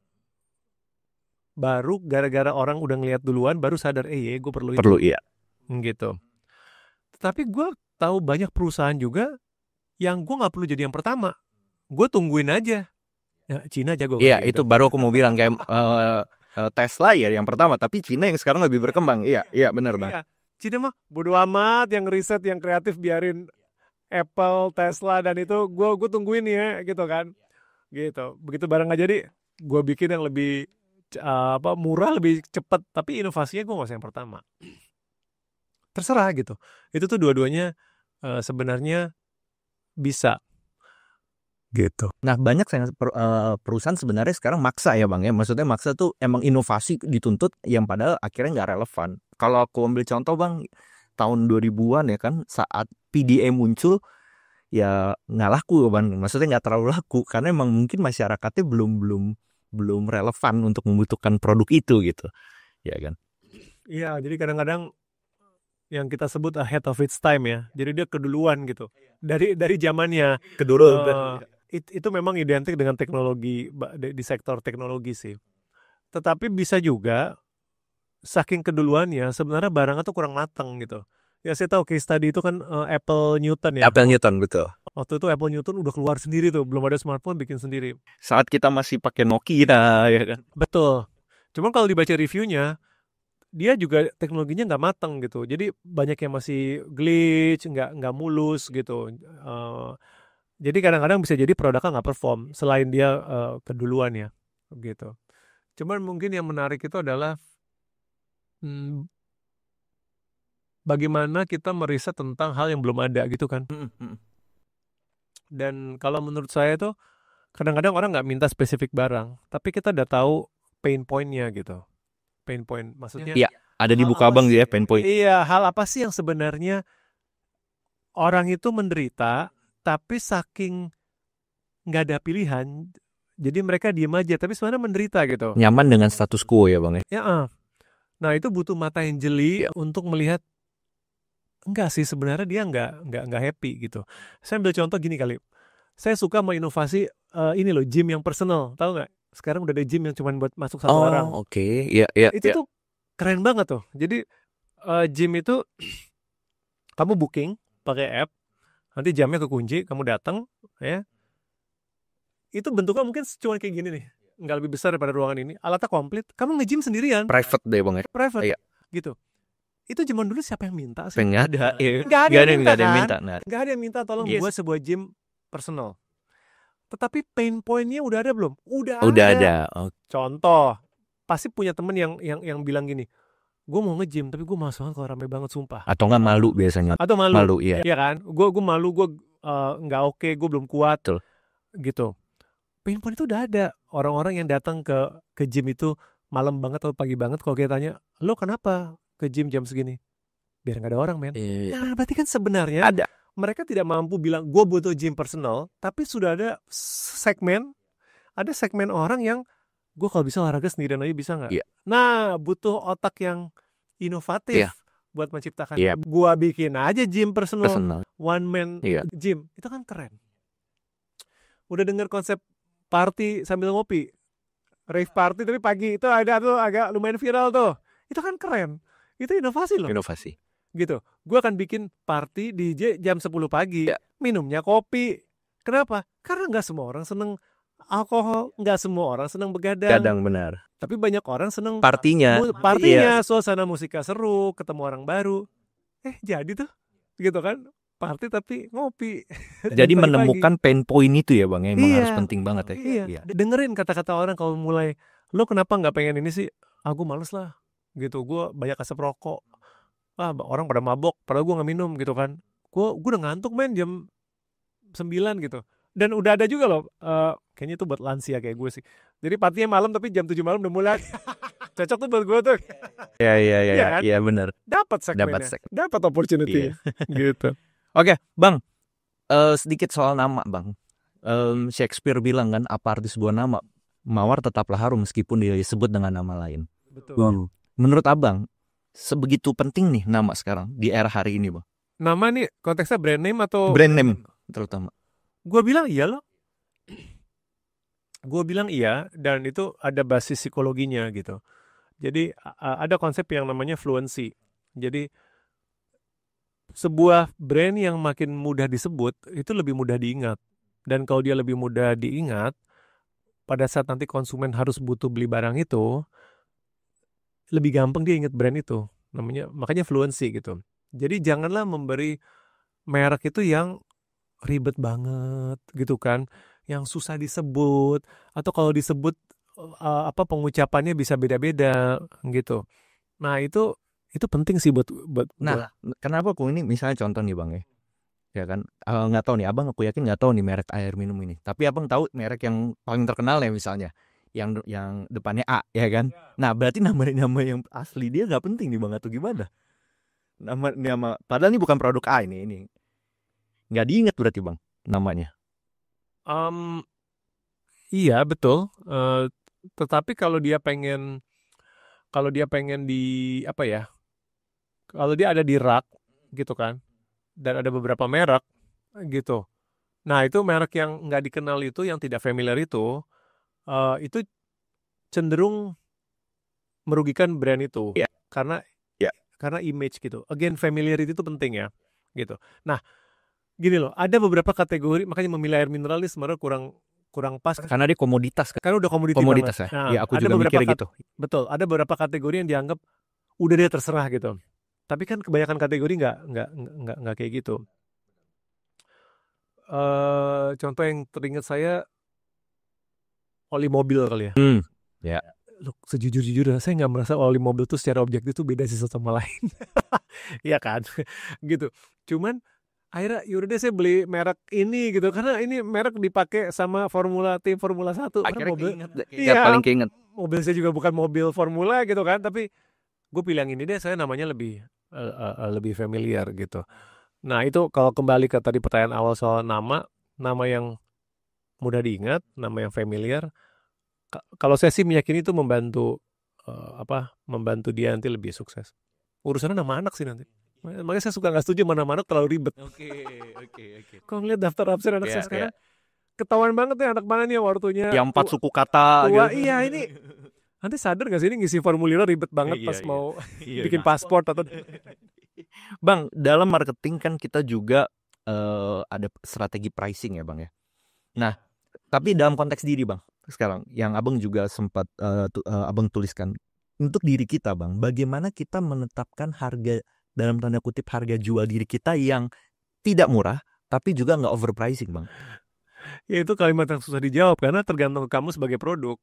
gara-gara orang udah ngeliat duluan baru sadar gue perlu itu.
Perlu iya.
Gitu. Tapi gue tahu banyak perusahaan juga yang gue nggak perlu jadi yang pertama. Gue tungguin aja. Ya, Cina jago.
Iya, itu gitu. Baru aku mau bilang kayak Tesla ya yang pertama, tapi Cina yang sekarang lebih berkembang. Iya benar Bang. Iya.
Cina mah bodo amat, yang riset, yang kreatif biarin Apple, Tesla dan itu gue tungguin ya gitu kan. Gitu. Begitu barang nggak jadi, gue bikin yang lebih murah, lebih cepat, tapi inovasinya gue nggak usah yang pertama. Terserah gitu. Itu tuh dua-duanya sebenarnya bisa. Gitu.
Nah, banyak perusahaan sebenarnya sekarang maksa ya Bang ya. Maksudnya maksa tuh emang inovasi dituntut yang padahal akhirnya nggak relevan. Kalau aku ambil contoh Bang, tahun 2000-an ya kan, saat PDA muncul ya nggak laku Bang. Maksudnya nggak terlalu laku karena emang mungkin masyarakatnya belum relevan untuk membutuhkan produk itu gitu. Ya kan?
Iya, jadi kadang-kadang yang kita sebut ahead of its time ya. Jadi dia keduluan gitu. Dari zamannya.
Keduluan.
Itu memang identik dengan teknologi di sektor teknologi sih. Tetapi bisa juga saking keduluannya sebenarnya barangnya tuh kurang matang gitu. Ya saya tahu case tadi itu kan Apple Newton ya.
Apple Newton betul.
Waktu itu Apple Newton udah keluar sendiri tuh, belum ada smartphone bikin sendiri.
Saat kita masih pakai Nokia ya kan.
Betul. Cuman kalau dibaca reviewnya, dia juga teknologinya nggak matang gitu. Jadi banyak yang masih glitch, nggak mulus gitu. Jadi kadang-kadang bisa jadi produknya nggak perform selain dia keduluan ya, gitu. Cuman mungkin yang menarik itu adalah bagaimana kita meriset tentang hal yang belum ada gitu kan. Dan kalau menurut saya tuh kadang-kadang orang nggak minta spesifik barang, tapi kita udah tahu pain point-nya gitu. Pain point maksudnya.
Iya, ada di buku abang ya pain point.
Iya, hal apa sih yang sebenarnya orang itu menderita, tapi saking nggak ada pilihan, jadi mereka diem aja, tapi sebenarnya menderita gitu.
Nyaman dengan status quo ya bang ya.
Ya, nah itu butuh mata yang jeli untuk melihat enggak sih sebenarnya dia nggak happy gitu. Saya ambil contoh gini kali. Saya suka mau inovasi ini loh, gym yang personal, tahu nggak? Sekarang udah ada gym yang cuma buat masuk satu orang.
Oke. Iya.
Itu tuh keren banget tuh. Jadi gym itu kamu booking pakai app, nanti jamnya kekunci, kamu datang, ya. Itu bentuknya mungkin cuma kayak gini nih, nggak lebih besar daripada ruangan ini. Alatnya komplit, kamu nge-gym sendirian.
Private deh bang ya.
Private,
Iya.
gitu. Itu zaman dulu siapa yang minta sih?
Nggak ada.
Nggak ada yang minta.
Nah.
Nggak ada yang minta tolong buat sebuah gym personal. Tetapi pain point-nya udah ada belum? Udah ada. Contoh, pasti punya temen yang bilang gini, gue mau nge-gym tapi gue malas banget kalau rame banget, sumpah.
Atau nggak malu biasanya.
Atau malu,
iya.
Iya kan? Gue malu, gue nggak oke, gue belum kuat.
Betul.
Gitu. Pain point itu udah ada. Orang-orang yang datang ke gym itu malam banget atau pagi banget, kalau kita tanya, lo kenapa ke gym jam segini? Biar nggak ada orang, men. Nah, berarti kan sebenarnya
ada.
Mereka tidak mampu bilang gue butuh gym personal, tapi sudah ada segmen orang yang gue kalau bisa olahraga sendirian aja bisa nggak?
Iya.
Nah, butuh otak yang inovatif buat menciptakan.
Iya.
Gue bikin aja gym personal. One man gym, itu kan keren. Udah dengar konsep party sambil ngopi, rave party tapi pagi, itu ada tuh agak lumayan viral tuh. Itu kan keren. Itu inovasi loh.
Inovasi.
Gitu. Gue akan bikin party DJ jam 10 pagi. Minumnya kopi. Kenapa? Karena nggak semua orang seneng alkohol, nggak semua orang seneng begadang.
Kadang benar.
Tapi banyak orang seneng
partinya,
suasana musiknya seru, ketemu orang baru. Jadi tuh, gitu kan? Party tapi ngopi.
Jadi menemukan pain point itu ya bang, yang emang harus penting banget ya.
Iya. Dengerin kata-kata orang kalau mulai, lo kenapa nggak pengen ini sih? Aku males lah. Gitu. Gue banyak asap rokok. Orang pada mabok, padahal gue gak minum gitu kan. Gue udah ngantuk main jam 9 gitu. Dan udah ada juga loh, kayaknya itu buat lansia kayak gue sih. Jadi partinya malam tapi jam 7 malam udah mulai. Cocok tuh buat gue tuh.
Iya benar.
Dapat segmennya, dapat opportunity. Gitu.
Oke, bang. Sedikit soal nama bang. Shakespeare bilang kan, apa arti sebuah nama? Mawar tetaplah harum meskipun dia disebut dengan nama lain.
Betul.
Menurut abang, sebegitu penting nih nama sekarang di era hari ini bang?
Nama nih konteksnya brand name atau?
Brand name terutama.
Gue bilang iya loh. Gue bilang iya, dan itu ada basis psikologinya gitu. Jadi ada konsep yang namanya fluency. Jadi sebuah brand yang makin mudah disebut itu lebih mudah diingat. Dan kalau dia lebih mudah diingat, pada saat nanti konsumen harus butuh beli barang itu, lebih gampang dia ingat brand itu. Makanya fluency gitu. Jadi janganlah memberi merek itu yang ribet banget gitu kan, yang susah disebut, atau kalau disebut pengucapannya bisa beda-beda gitu. Nah itu penting sih buat.
Nah, kenapa aku ini misalnya contoh nih bang ya kan, nggak tahu nih abang, aku yakin nggak tahu nih merek air minum ini, tapi abang tahu merek yang paling terkenal ya misalnya yang depannya A ya kan. Nah berarti nama yang asli dia nggak penting nih bang, atau gimana? Nama padahal ini bukan produk A, ini nggak diingat berarti bang namanya.
Iya betul. Tetapi kalau dia pengen di kalau dia ada di rak gitu kan, dan ada beberapa merek gitu. Nah itu merek yang nggak dikenal itu, yang tidak familiar itu cenderung merugikan brand itu. Karena image gitu. Again, familiarity itu penting ya gitu. Nah gini loh, ada beberapa kategori, makanya memilih air mineral ini sebenarnya kurang pas
karena dia komoditas kan.
Karena udah komoditas
ya. Nah, aku juga mikir gitu.
Betul, ada beberapa kategori yang dianggap udah dia terserah gitu. Tapi kan kebanyakan kategori nggak kayak gitu. Contoh yang teringat saya, oli mobil kali ya. look, sejujur-jujurnya saya nggak merasa oli mobil tuh secara objektif tuh beda sih satu sama lain. Iya kan? Gitu. Cuman akhirnya yaudah deh saya beli merek ini gitu karena ini merek dipakai sama tim Formula 1 karena
Akhirnya
mobil
paling
iya
keinget.
mobil saya juga bukan mobil Formula gitu kan, tapi gue pilih yang ini deh, saya namanya lebih familiar gitu. Nah itu kalau kembali ke tadi pertanyaan awal soal nama yang mudah diingat, nama yang familiar. Kalau saya sih meyakini itu membantu dia nanti lebih sukses. Urusannya nama anak sih nanti. Makanya saya suka nggak setuju mana anak terlalu ribet.
Oke.
Kalau ngeliat daftar absen anak
Iya,
saya
iya.
sekarang, ketahuan banget nih anak mana nih yang waktunya
Yang 4 suku kata
tua.
gitu.
Iya ini nanti sadar gak sih ini ngisi formulir ribet banget
Iya,
pas
iya.
mau
Iya,
bikin
iya.
paspor atau
Bang, dalam marketing kan kita juga ada strategi pricing ya, Bang ya. Nah, tapi dalam konteks diri, Bang, sekarang yang Abang juga sempat Abang tuliskan untuk diri kita, Bang, bagaimana kita menetapkan harga dalam tanda kutip harga jual diri kita yang tidak murah tapi juga nggak overpricing, Bang.
ya itu kalimat yang susah dijawab karena tergantung kamu sebagai produk.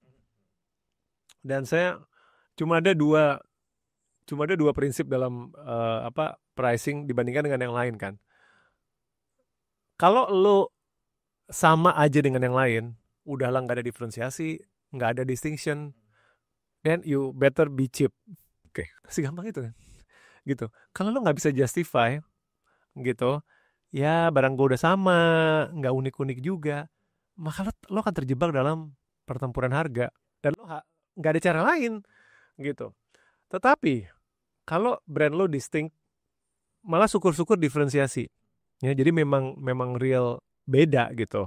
Dan saya cuma ada dua prinsip dalam pricing dibandingkan dengan yang lain kan. Kalau lo sama aja dengan yang lain, udahlah nggak ada diferensiasi, nggak ada distinction, then you better be cheap. Oke, segampang itu kan. Gitu. Kalau lo nggak bisa justify, gitu, ya barang gue udah sama, nggak unik-unik juga, maka lo akan terjebak dalam pertempuran harga dan lo nggak ada cara lain, gitu. Tetapi kalau brand lo distinct, malah syukur-syukur diferensiasi, ya jadi memang real beda gitu.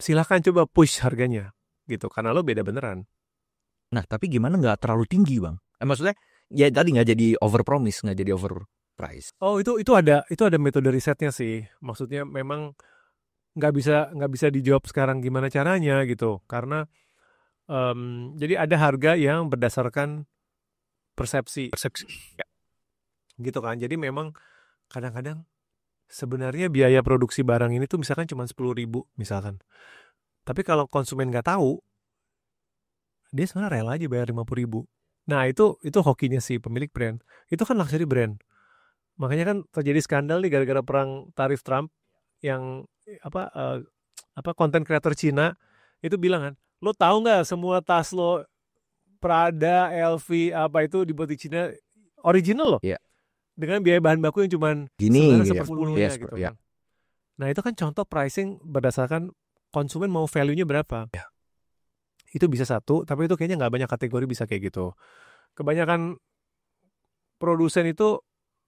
Silahkan coba push harganya, gitu, karena lo beda beneran.
Nah, tapi gimana nggak terlalu tinggi, Bang? Maksudnya ya tadi nggak jadi overpromise, nggak jadi overprice.
Oh itu ada metode risetnya sih. Maksudnya memang nggak bisa dijawab sekarang gimana caranya gitu. Karena jadi ada harga yang berdasarkan persepsi. Ya. Gitu kan. Jadi memang kadang-kadang sebenarnya biaya produksi barang ini tuh misalkan cuma 10.000 misalkan. Tapi kalau konsumen nggak tahu, dia sebenarnya rela aja bayar 50.000. Nah itu hokinya si pemilik brand. Itu kan luxury brand. Makanya kan terjadi skandal nih gara-gara perang tarif Trump yang konten kreator Cina itu bilang kan, lo tahu nggak semua tas lo Prada, LV apa itu dibuat di Cina original loh,
Iya.
dengan biaya bahan baku yang cuman
Gini,
sebenarnya
ya.
sepersepuluhnya
Yes,
gitu
ya.
kan. Nah itu kan contoh pricing berdasarkan konsumen mau value-nya berapa.
Ya.
Itu bisa satu, tapi itu kayaknya nggak banyak kategori bisa kayak gitu. Kebanyakan produsen itu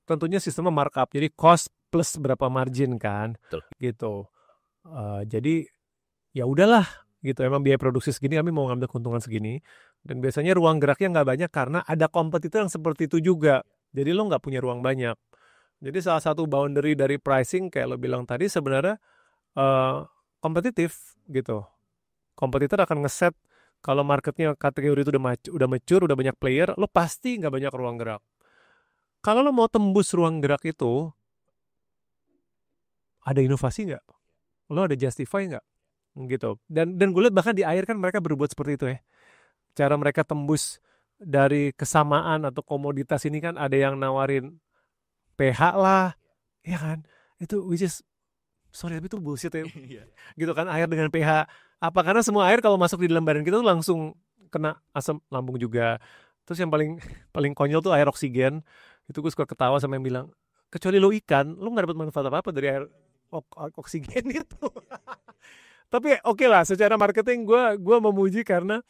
tentunya sistemnya markup, jadi cost plus berapa margin kan.
Betul.
Gitu. Jadi ya udahlah gitu, emang biaya produksi segini kami mau ngambil keuntungan segini, dan biasanya ruang geraknya nggak banyak karena ada kompetitor yang seperti itu juga, jadi lo nggak punya ruang banyak. Jadi salah satu boundary dari pricing kayak lo bilang tadi sebenarnya kompetitif gitu. Kompetitor akan ngeset kalau marketnya kategori itu udah mature, udah banyak player, lo pasti nggak banyak ruang gerak. Kalau lo mau tembus ruang gerak itu, ada inovasi nggak? Lo ada justify nggak? Gitu. Dan gue lihat bahkan di air kan mereka berbuat seperti itu ya. Cara mereka tembus dari kesamaan atau komoditas ini kan ada yang nawarin pH lah, ya kan? Itu which is sorry tapi itu bullshit ya. Gitu kan, air dengan pH apa, karena semua air kalau masuk di dalam badan kita tuh langsung kena asam lambung juga. Terus yang paling konyol tuh air oksigen. Itu gue suka ketawa sama yang bilang, kecuali lo ikan, lo nggak dapat manfaat apa-apa dari air oksigen itu. Tapi oke lah, secara marketing gue memuji karena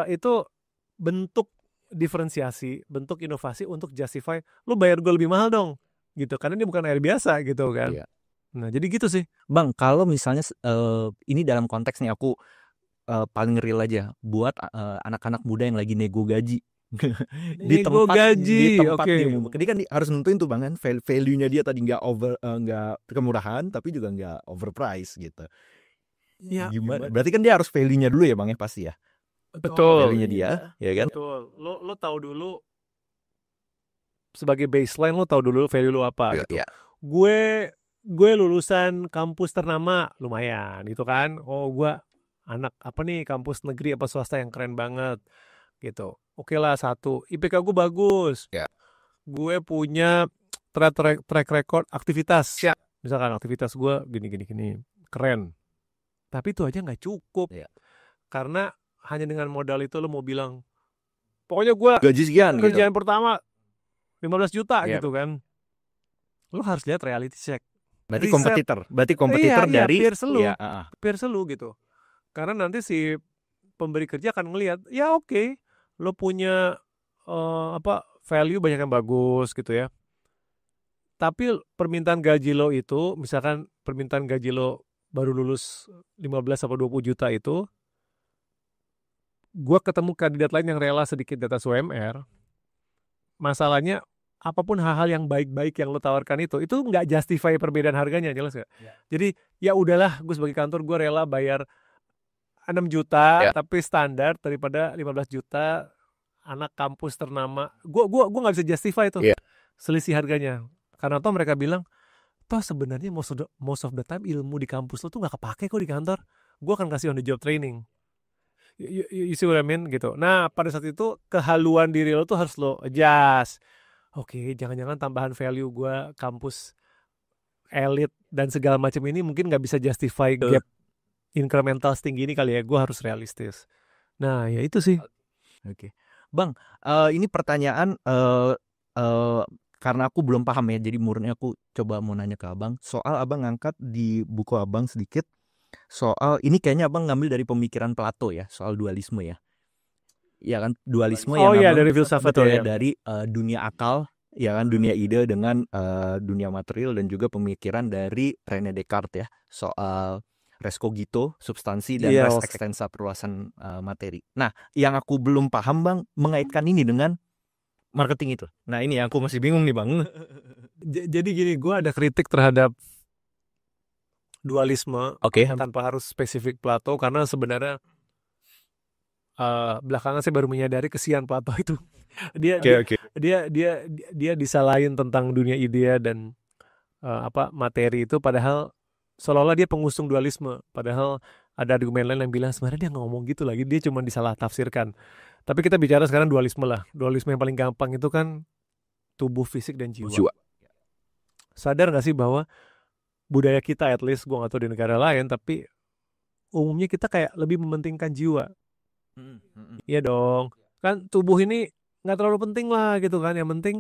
itu bentuk diferensiasi, bentuk inovasi untuk justify lo bayar gue lebih mahal dong, gitu. Karena ini bukan air biasa gitu kan.
Iya.
Nah jadi gitu sih.
Bang, kalau misalnya ini dalam konteks nih aku paling real aja buat anak-anak muda yang lagi nego gaji. di tempat
Oke.
dia kan harus nentuin tuh Bang kan value-nya dia tadi nggak kemurahan tapi juga nggak overprice gitu.
Ya,
Gimana? Berarti kan dia harus value-nya dulu ya Bang ya pasti ya.
betul.
Value-nya dia, ya kan?
Betul. Lo tahu dulu sebagai baseline, lo tahu dulu value lo apa gitu.
Ya.
Gue lulusan kampus ternama lumayan gitu kan. Oh gue anak apa nih, kampus negeri apa swasta yang keren banget gitu. Oke lah, satu, IPK gue bagus,
Ya.
gue punya track record aktivitas, misalkan aktivitas gue gini keren, tapi itu aja nggak cukup.
Ya.
Karena hanya dengan modal itu lo mau bilang pokoknya gue
Gaji sekian gitu.
kerjaan pertama 15 juta
Yep.
gitu kan, lo harus lihat reality check.
Berarti
Riset.
kompetitor. Berarti kompetitor
Iya,
dari
peers lu.
ya,
Peers lu gitu. Karena nanti si pemberi kerja akan ngelihat, ya oke, lo punya value banyak yang bagus gitu ya. Tapi permintaan gaji lo itu, misalkan permintaan gaji lo baru lulus 15 atau 20 juta itu, gue ketemu kandidat lain yang rela sedikit di atas UMR. Masalahnya apapun hal-hal yang baik-baik yang lo tawarkan itu nggak justify perbedaan harganya, jelas nggak?
Ya.
Jadi ya udahlah, gue sebagai kantor gue rela bayar 6 juta
Ya.
tapi standar daripada 15 juta anak kampus ternama. Gue nggak bisa justify itu selisih harganya, karena toh mereka bilang toh sebenarnya most of the time ilmu di kampus lo tuh nggak kepake kok di kantor. Gue akan kasih on the job training. You see what I mean gitu. Nah pada saat itu kehaluan diri lo tuh harus lo adjust. Oke, jangan-jangan tambahan value gue kampus elit dan segala macam ini mungkin nggak bisa justify gap incremental setinggi ini kali ya. Gue harus realistis. Nah ya itu sih.
Oke. Bang, ini pertanyaan karena aku belum paham ya, jadi murni aku coba mau nanya ke abang. Soal abang ngangkat di buku abang sedikit soal ini, kayaknya abang ngambil dari pemikiran Plato ya, soal dualisme ya. Ya kan, dualisme yang
iya,
abang,
dari filsafat
betul
ya.
dari dunia akal, ya kan, dunia ide dengan dunia material, dan juga pemikiran dari René Descartes ya, soal res cogito, substansi, dan res extensa, perluasan materi. Nah, yang aku belum paham bang, mengaitkan ini dengan marketing itu. Nah ini yang aku masih bingung nih bang.
Jadi gini, gue ada kritik terhadap dualisme tanpa harus spesifik Plato, karena sebenarnya belakangan saya baru menyadari kesian Plato itu. Dia disalahin tentang dunia ide dan materi itu, padahal seolah-olah dia pengusung dualisme, padahal ada argumen lain yang bilang sebenarnya dia nggak ngomong gitu lagi, dia cuma disalah tafsirkan. Tapi kita bicara sekarang dualisme lah. Dualisme yang paling gampang itu kan tubuh, fisik, dan jiwa. Sadar gak sih bahwa budaya kita, at least gue gak tahu di negara lain, tapi umumnya kita kayak lebih mementingkan jiwa. Iya dong. Kan tubuh ini gak terlalu penting lah gitu kan. Yang penting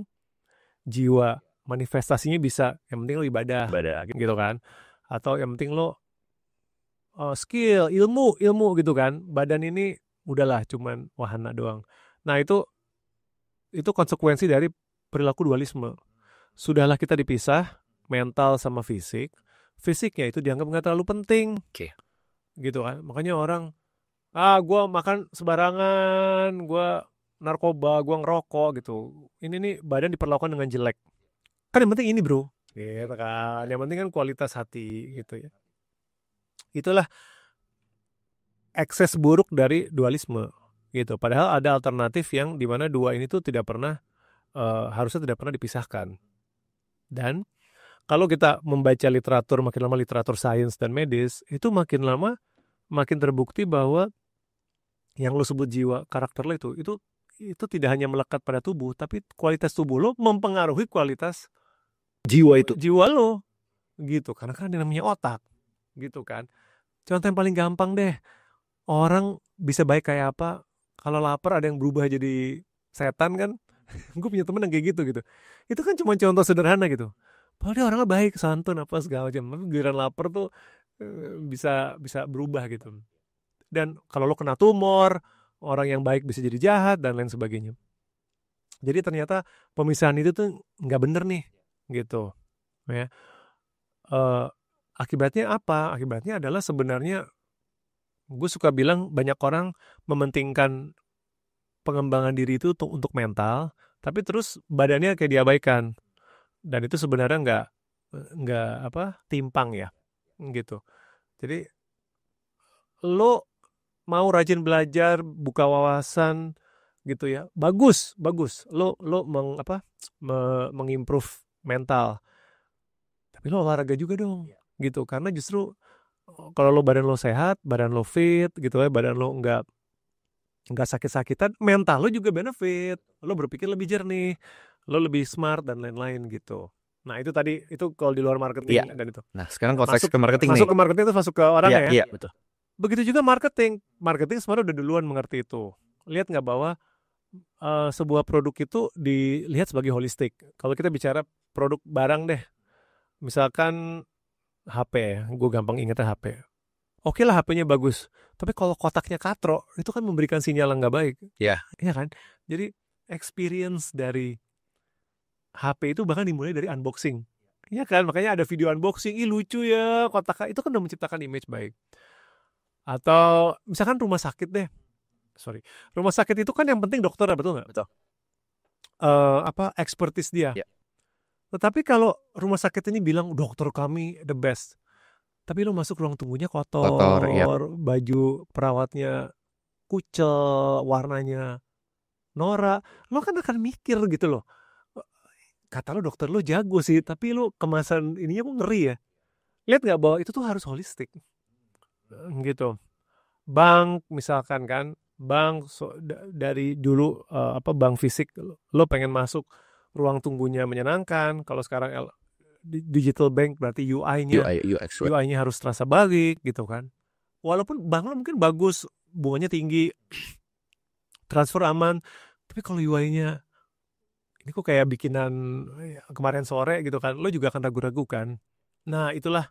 jiwa, manifestasinya bisa. Yang penting lo ibadah gitu kan. Atau yang penting lo skill, ilmu gitu kan. Badan ini udahlah cuman wahana doang. Nah itu konsekuensi dari perilaku dualisme. Sudahlah kita dipisah mental sama fisik. Fisiknya itu dianggap nggak terlalu penting. Gitu kan. Makanya orang, gue makan sembarangan, gue narkoba, gue ngerokok gitu. Ini nih badan diperlakukan dengan jelek. Kan yang penting ini bro. Gitu kan. Yang penting kan kualitas hati gitu ya. Itulah ekses buruk dari dualisme gitu. Padahal ada alternatif yang dimana dua ini tuh tidak pernah harusnya tidak pernah dipisahkan. Dan kalau kita membaca literatur, makin lama literatur sains dan medis, itu makin lama makin terbukti bahwa yang lo sebut jiwa, karakter lo itu tidak hanya melekat pada tubuh, tapi kualitas tubuh lo mempengaruhi kualitas jiwa lo gitu. Karena kan ada namanya otak gitu kan. Contoh yang paling gampang deh, orang bisa baik kayak apa kalau lapar ada yang berubah jadi setan kan. Gue punya temen yang kayak gitu. Itu kan cuma contoh sederhana gitu. Padahal dia orangnya baik, santun, apa segala macam. Tapi giliran lapar tuh bisa berubah gitu. Dan kalau lo kena tumor, orang yang baik bisa jadi jahat dan lain sebagainya. Jadi ternyata pemisahan itu tuh nggak bener nih, gitu. Ya. Akibatnya apa? Akibatnya adalah sebenarnya gue suka bilang banyak orang mementingkan pengembangan diri itu untuk mental, tapi terus badannya kayak diabaikan, dan itu sebenarnya nggak timpang ya, gitu. Jadi lo mau rajin belajar, buka wawasan, gitu ya, bagus. Lo mengimprove mental, tapi lo olahraga juga dong, gitu. Karena justru Kalau lo badan lo sehat, badan lo fit gitu ya, badan lo nggak sakit-sakitan, mental lo juga benefit. Lo berpikir lebih jernih, lo lebih smart dan lain-lain gitu. Nah itu tadi, itu kalau di luar marketing
Iya.
dan itu.
Nah, sekarang konteks
Masuk
ke marketing
masuk
nih.
ke marketing itu masuk ke orang
Iya,
ya.
iya, betul.
Begitu juga marketing. Marketing sebenarnya udah duluan mengerti itu. Lihat nggak bahwa sebuah produk itu dilihat sebagai holistik. Kalau kita bicara produk barang deh, misalkan HP ya, gue gampang ingetnya HP. Oke lah HP-nya bagus, tapi kalau kotaknya katro, itu kan memberikan sinyal yang nggak baik.
Ya.
Iya kan? Jadi experience dari HP itu bahkan dimulai dari unboxing. Iya kan? Makanya ada video unboxing, ih lucu ya kotaknya, itu kan udah menciptakan image baik. Atau misalkan rumah sakit deh, rumah sakit itu kan yang penting dokter, betul nggak?
Betul.
Expertise dia.
Ya.
Tetapi kalau rumah sakit ini bilang dokter kami the best, tapi lo masuk ruang tunggunya kotor,
ya.
baju perawatnya kucel, warnanya norak, lo kan akan mikir gitu loh. Kata lo dokter lo jago sih, tapi lo kemasan ininya kok ngeri ya. Lihat nggak bahwa itu tuh harus holistik, gitu. Bank misalkan kan, bank dari dulu bank fisik, lo pengen masuk ruang tunggunya menyenangkan. Kalau sekarang digital bank berarti UI-nya harus terasa baik gitu kan. Walaupun bank lo mungkin bagus, bunganya tinggi, transfer aman, tapi kalau UI-nya ini kok kayak bikinan kemarin sore gitu kan, lo juga akan ragu-ragu kan. Nah itulah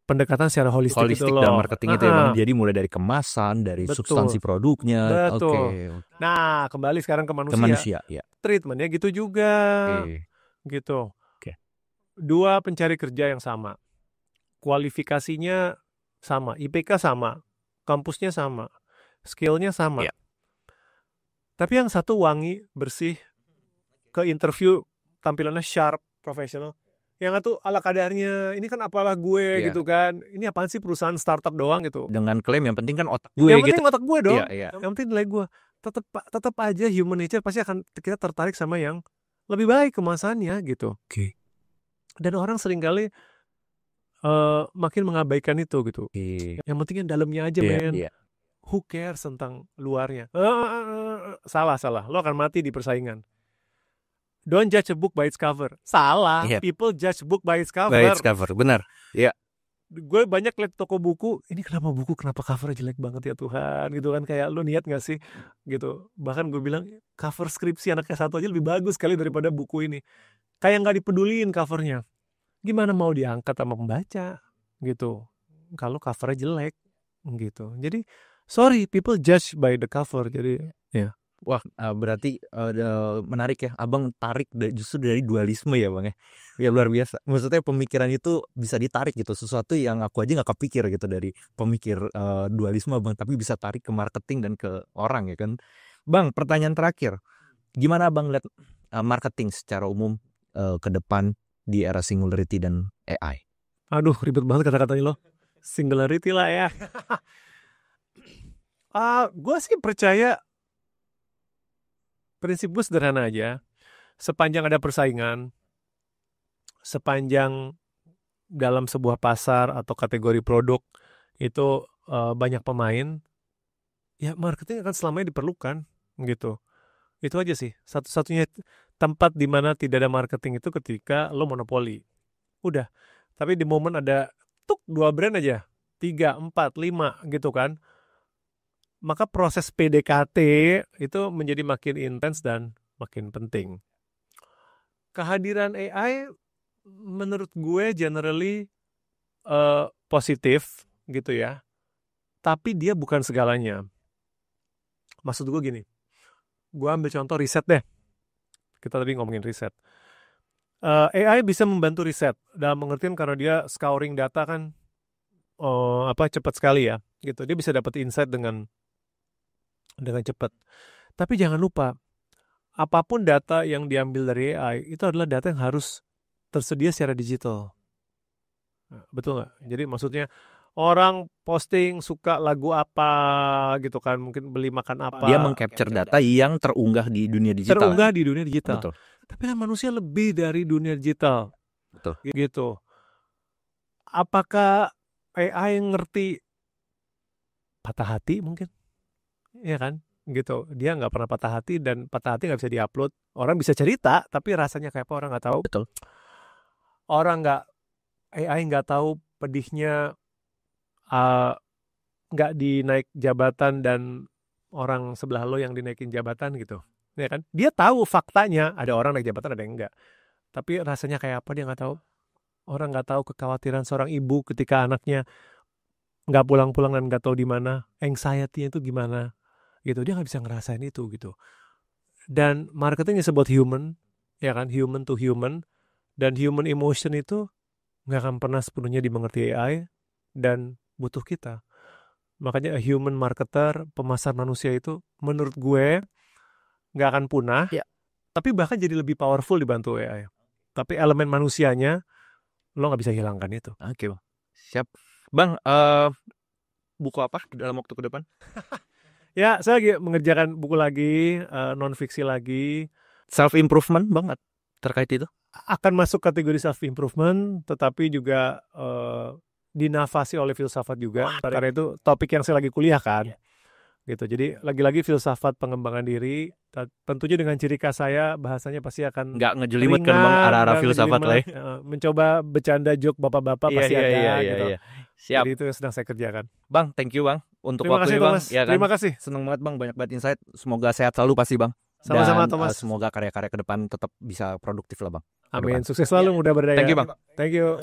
pendekatan secara holistik itu loh.
Dalam marketing itu emang jadi mulai dari kemasan, dari substansi produknya.
Betul. Nah kembali sekarang ke manusia.
Ya.
Treatmentnya gitu juga. Gitu. Dua pencari kerja yang sama, kualifikasinya sama, IPK sama, kampusnya sama, skillnya sama.
Ya.
Tapi yang satu wangi, bersih, ke interview tampilannya sharp, profesional. Yang satu ala kadarnya, ini kan apalah gue gitu kan. Ini apaan sih perusahaan startup doang gitu.
Dengan klaim yang penting kan otak gue
yang
gitu.
penting otak gue dong.
Iya.
Yang penting nilai gue. Tetap aja human nature pasti akan kita tertarik sama yang lebih baik kemasannya gitu.
Oke.
Dan orang seringkali makin mengabaikan itu gitu. Yang penting yang dalamnya aja, men. Who cares tentang luarnya? Salah. Lo akan mati di persaingan. Don't judge a book by its cover. Salah. People judge book by its cover.
Benar. Iya.
Gue banyak liat toko buku, ini kenapa covernya jelek banget ya Tuhan, gitu kan, kayak lo niat gak sih, gitu. Bahkan gue bilang cover skripsi anak S1 aja lebih bagus kali daripada buku ini. Kayak gak dipeduliin covernya. Gimana mau diangkat sama pembaca, gitu, kalau covernya jelek, gitu. Jadi sorry, people judge by the cover. Jadi ya.
Wah, berarti menarik ya. Abang tarik justru dari dualisme ya Bang ya. Ya luar biasa. Maksudnya pemikiran itu bisa ditarik gitu. Sesuatu yang aku aja gak kepikir gitu dari pemikir dualisme Bang. Tapi bisa tarik ke marketing dan ke orang ya kan. Bang, pertanyaan terakhir. Gimana Bang lihat marketing secara umum ke depan di era singularity dan AI?
Aduh, ribet banget kata-katanya lo. Singularity lah ya. Gue sih percaya prinsip gue sederhana aja. Sepanjang ada persaingan, sepanjang dalam sebuah pasar atau kategori produk itu banyak pemain, ya marketing akan selamanya diperlukan, gitu. Itu aja sih. Satu-satunya tempat di mana tidak ada marketing itu ketika lo monopoli. Udah. Tapi di momen ada 2 brand aja, 3, 4, 5 gitu kan, maka proses PDKT itu menjadi makin intens dan makin penting. Kehadiran AI menurut gue generally positif gitu ya. Tapi dia bukan segalanya. Maksud gue gini, gue ambil contoh riset deh. Kita tadi ngomongin riset. AI bisa membantu riset dalam pengertian karena dia scouring data kan cepat sekali ya, gitu. Dia bisa dapat insight dengan cepat. Tapi jangan lupa, apapun data yang diambil dari AI itu adalah data yang harus tersedia secara digital. Betul nggak? Jadi maksudnya orang posting suka lagu apa gitu kan, mungkin beli makan apa.
Dia meng-capture data yang terunggah di dunia digital.
Betul. Tapi kan manusia lebih dari dunia digital.
Betul.
Gitu. Apakah AI ngerti patah hati mungkin, ya kan? Gitu. Dia nggak pernah patah hati dan patah hati nggak bisa diupload. Orang bisa cerita, tapi rasanya kayak apa orang nggak tahu.
Betul.
Orang nggak AI nggak tahu pedihnya nggak dinaik jabatan dan orang sebelah lo yang dinaikin jabatan gitu, ya kan? Dia tahu faktanya ada orang naik jabatan ada yang enggak, tapi rasanya kayak apa dia nggak tahu. Orang nggak tahu kekhawatiran seorang ibu ketika anaknya nggak pulang-pulang dan nggak tahu di mana, anxiety-nya itu gimana gitu. Dia nggak bisa ngerasain itu gitu. Dan marketing is about human, ya kan? Human to human, dan human emotion itu nggak akan pernah sepenuhnya dimengerti AI dan butuh kita. Makanya a human marketer, pemasar manusia itu menurut gue nggak akan punah,
Ya.
tapi bahkan jadi lebih powerful dibantu AI. Tapi elemen manusianya lo nggak bisa hilangkan itu.
Oke, Bang. Siap. Bang, buku apa dalam waktu ke depan?
Ya, saya lagi mengerjakan buku lagi, non-fiksi lagi.
Self improvement, Bang, terkait itu?
Akan masuk kategori self improvement, tetapi juga dinavasi oleh filsafat juga. Karena itu topik yang saya lagi kuliah kan. Gitu. Jadi lagi-lagi filsafat pengembangan diri, tentunya dengan ciri khas saya bahasanya pasti akan
nggak ngejelimet kan Bang, arah-arah filsafat lah ya.
Mencoba bercanda joke bapak-bapak pasti ada gitu.
Siap.
Jadi itu yang sedang saya kerjakan.
Bang, thank you Bang untuk
Terima kasih,
waktunya Bang.
Thomas.
Ya kan?
Terima kasih.
Senang banget Bang, banyak banget insight. Semoga sehat selalu pasti Bang.
Sama-sama,
Dan
Thomas.
semoga karya-karya ke depan tetap bisa produktif lah Bang.
Amin. Sukses selalu, mudah berdaya.
Thank you Bang.
Thank you.